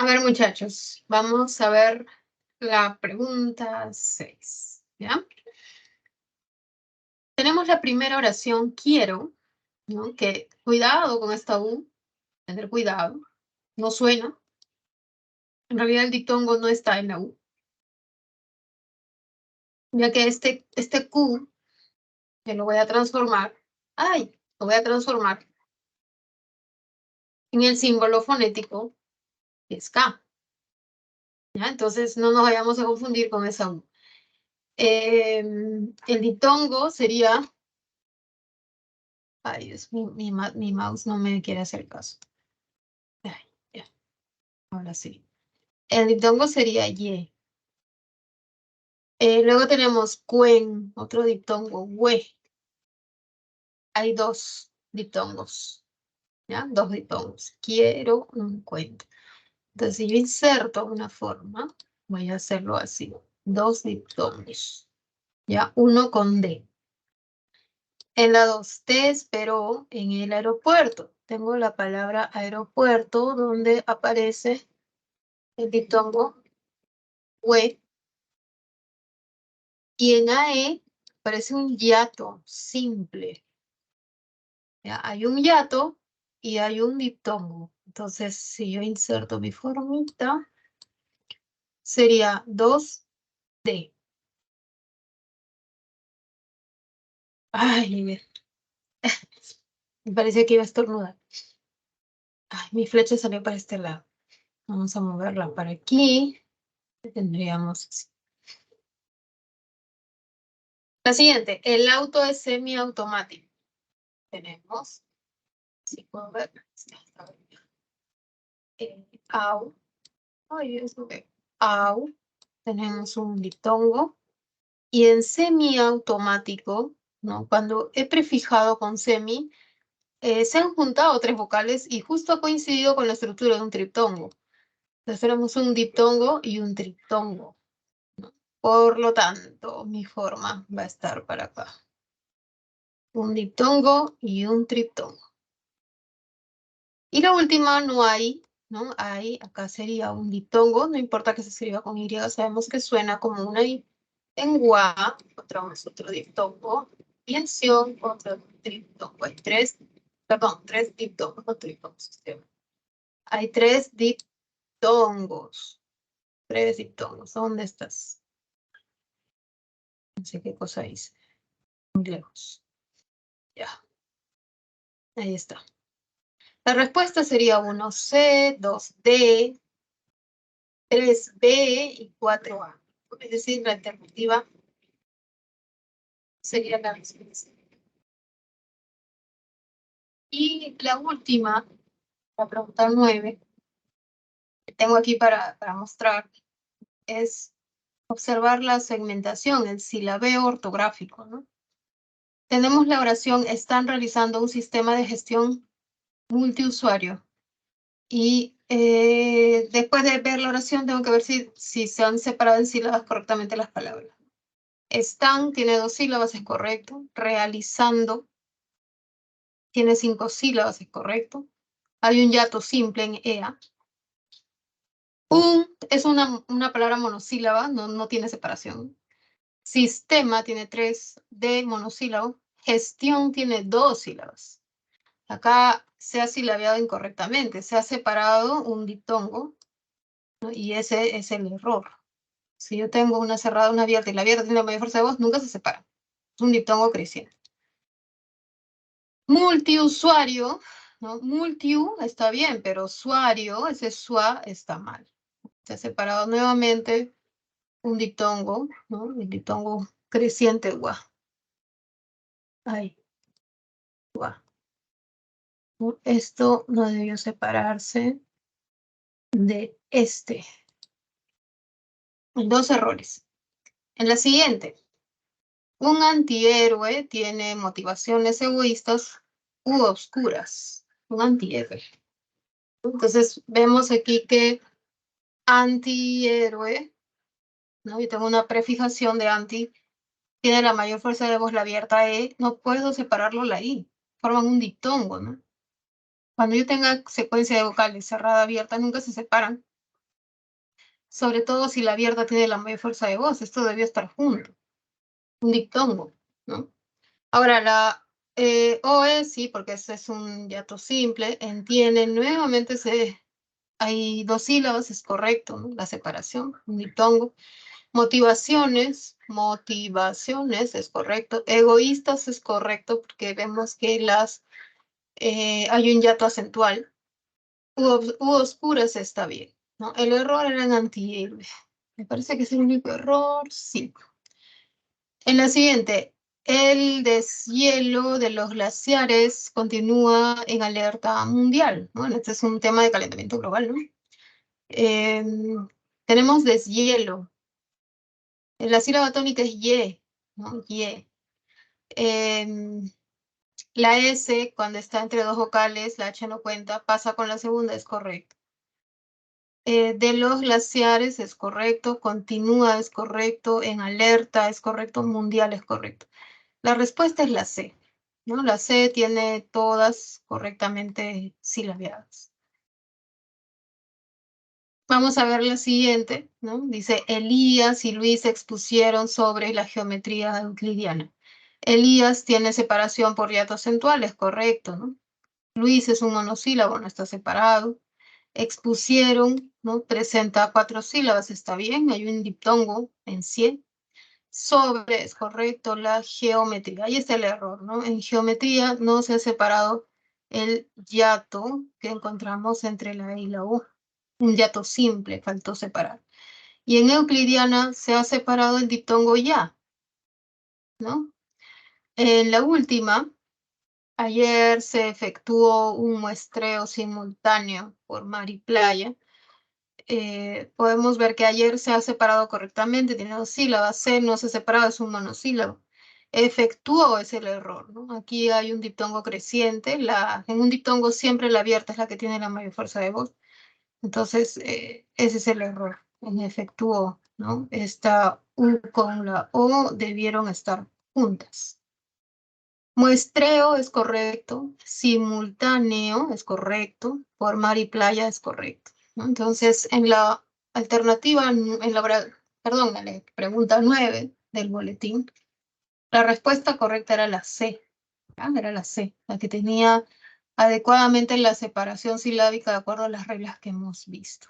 A ver, muchachos, vamos a ver la pregunta 6, ¿ya? Tenemos la primera oración, quiero, ¿no? Que cuidado con esta U, tener cuidado, no suena. En realidad el diptongo no está en la U, ya que este Q, que lo voy a transformar, lo voy a transformar en el símbolo fonético, que es K, ¿ya? Entonces no nos vayamos a confundir con esa U. El diptongo sería, ay Dios, mi mouse no me quiere hacer caso. Ay, ya, ahora sí. El diptongo sería Y. Luego tenemos cuen, otro diptongo, hue. Hay dos diptongos, ¿ya? Dos diptongos. Quiero un cuento. Entonces, si yo inserto una forma, voy a hacerlo así. Dos diptongos, ¿ya? Uno con D. En la 2, te espero en el aeropuerto. Tengo la palabra aeropuerto, donde aparece el diptongo hue. Y en AE aparece un hiato simple. ¿Ya? Hay un hiato y hay un diptongo. Entonces, si yo inserto mi formita, sería 2D. Ay, me parecía que iba a estornudar. Ay, mi flecha salió para este lado. Vamos a moverla para aquí. Tendríamos así. La siguiente, el auto es semiautomático. Tenemos, si puedo ver, au, ay, eso ve, au, tenemos un diptongo. Y en semiautomático, ¿no? Cuando he prefijado con semi, se han juntado tres vocales y justo ha coincidido con la estructura de un triptongo. Entonces tenemos un diptongo y un triptongo, ¿no? Por lo tanto, mi forma va a estar para acá. Un diptongo y un triptongo. Y la última no hay, ¿no? Hay, acá sería un diptongo, no importa que se escriba con Y, sabemos que suena como una I. En gua, encontramos otro diptongo. Y en sion, otro diptongo. Hay tres diptongos, no triptongos. Hay tres diptongos. Tres diptongos. ¿Dónde estás? No sé qué cosa hice. Muy lejos. Ya. Ahí está. La respuesta sería 1C, 2D, 3B y 4A. Es decir, la alternativa sería la respuesta. Y la última, la pregunta 9, que tengo aquí para mostrar, es observar la segmentación, el silabeo ortográfico, ¿no? Tenemos la oración, están realizando un sistema de gestión multiusuario. Y después de ver la oración, tengo que ver si se han separado en sílabas correctamente las palabras. Están tiene 2 sílabas, es correcto. Realizando tiene 5 sílabas, es correcto. Hay un hiato simple en EA. Es una palabra monosílaba, no tiene separación. Sistema tiene 3 de monosílabo. Gestión tiene 2 sílabas. Acá se ha silabeado incorrectamente, se ha separado un diptongo, ¿no? Y ese es el error. Si yo tengo una cerrada, una abierta y la abierta tiene una mayor fuerza de voz, nunca se separan. Es un diptongo creciente. Multiusuario, ¿no? Multiu está bien, pero usuario, ese sua está mal. Se ha separado nuevamente un diptongo, ¿no? El diptongo creciente, gua. Ay, gua. Esto no debió separarse de este. Dos errores. En la siguiente, un antihéroe tiene motivaciones egoístas u oscuras. Un antihéroe. Entonces vemos aquí que antihéroe, ¿no? Yo tengo una prefijación de anti, tiene la mayor fuerza de voz, la abierta E, no puedo separarlo la I, forman un diptongo, ¿no? Cuando yo tenga secuencia de vocales cerrada, abierta, nunca se separan, Sobre todo si la abierta tiene la mayor fuerza de voz. Esto debió estar junto. Un diptongo, ¿no? Ahora, la OE sí, porque ese es un hiato simple. Entiende, nuevamente hay dos sílabas, es correcto, ¿no? La separación, un diptongo. Motivaciones es correcto. Egoístas es correcto, porque vemos que hay un hiato acentual. U oscuras está bien, ¿no? El error era en antihéroe. Me parece que es el único error, sí. En la siguiente, el deshielo de los glaciares continúa en alerta mundial. Bueno, este es un tema de calentamiento global, ¿no? Tenemos deshielo. La sílaba tónica es ye, ¿no? Ye. La S, cuando está entre dos vocales, la H no cuenta, pasa con la segunda, es correcto. De los glaciares es correcto, continúa es correcto, en alerta es correcto, mundial es correcto. La respuesta es la C, ¿no? La C tiene todas correctamente silabeadas. Vamos a ver la siguiente, ¿no? Dice, Elías y Luis expusieron sobre la geometría euclidiana. Elías tiene separación por hiato acentual, es correcto, ¿no? Luis es un monosílabo, no está separado. Expusieron, ¿no? Presenta 4 sílabas, está bien, hay un diptongo en sí. Sobre, es correcto, la geometría. Ahí está el error, ¿no? En geometría no se ha separado el hiato que encontramos entre la E y la U. Un hiato simple, faltó separar. Y en euclidiana se ha separado el diptongo ya, ¿no? En la última, ayer se efectuó un muestreo simultáneo por mar y playa. Podemos ver que ayer se ha separado correctamente, tiene 2 sílabas, C no se ha separado, es un monosílabo. Efectuó es el error, ¿no? Aquí hay un diptongo creciente, en un diptongo siempre la abierta es la que tiene la mayor fuerza de voz, entonces ese es el error, en efectuó, ¿no? Esta U con la O debieron estar juntas. Muestreo es correcto, simultáneo es correcto, por mar y playa es correcto, ¿no? Entonces, en la alternativa, perdón, en la pregunta 9 del boletín, la respuesta correcta era la C, ¿ya? Era la C, la que tenía adecuadamente la separación silábica de acuerdo a las reglas que hemos visto.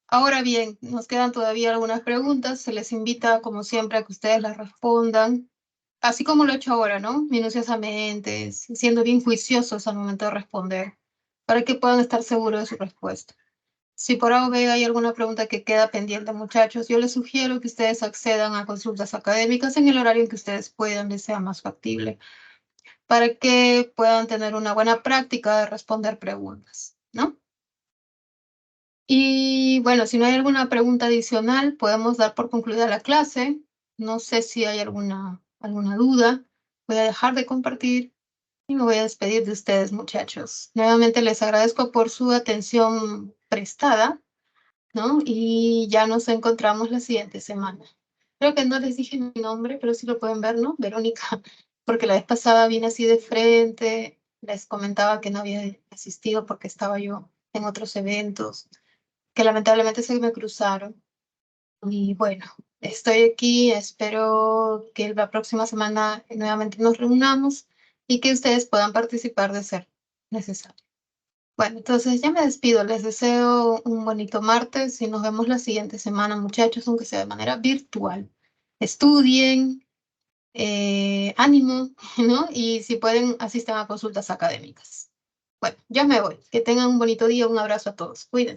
Ahora bien, nos quedan todavía algunas preguntas, se les invita, como siempre, a que ustedes las respondan así como lo he hecho ahora, ¿no? Minuciosamente, siendo bien juiciosos al momento de responder, para que puedan estar seguros de su respuesta. Si por A o B hay alguna pregunta que queda pendiente, muchachos, yo les sugiero que ustedes accedan a consultas académicas en el horario en que ustedes puedan, les sea más factible, para que puedan tener una buena práctica de responder preguntas, ¿no? Y bueno, si no hay alguna pregunta adicional, podemos dar por concluida la clase. No sé si hay alguna duda. Voy a dejar de compartir y me voy a despedir de ustedes, muchachos. Nuevamente les agradezco por su atención prestada, ¿no? Y ya nos encontramos la siguiente semana. Creo que no les dije mi nombre, pero sí lo pueden ver, ¿no? Verónica, porque la vez pasada vine así de frente, les comentaba que no había asistido porque estaba yo en otros eventos que lamentablemente se me cruzaron. Y bueno, estoy aquí, espero que la próxima semana nuevamente nos reunamos y que ustedes puedan participar de ser necesario. Bueno, entonces ya me despido, les deseo un bonito martes y nos vemos la siguiente semana, muchachos, aunque sea de manera virtual. Estudien, ánimo, ¿no? Y si pueden, asistan a consultas académicas. Bueno, ya me voy. Que tengan un bonito día, un abrazo a todos. Cuídense.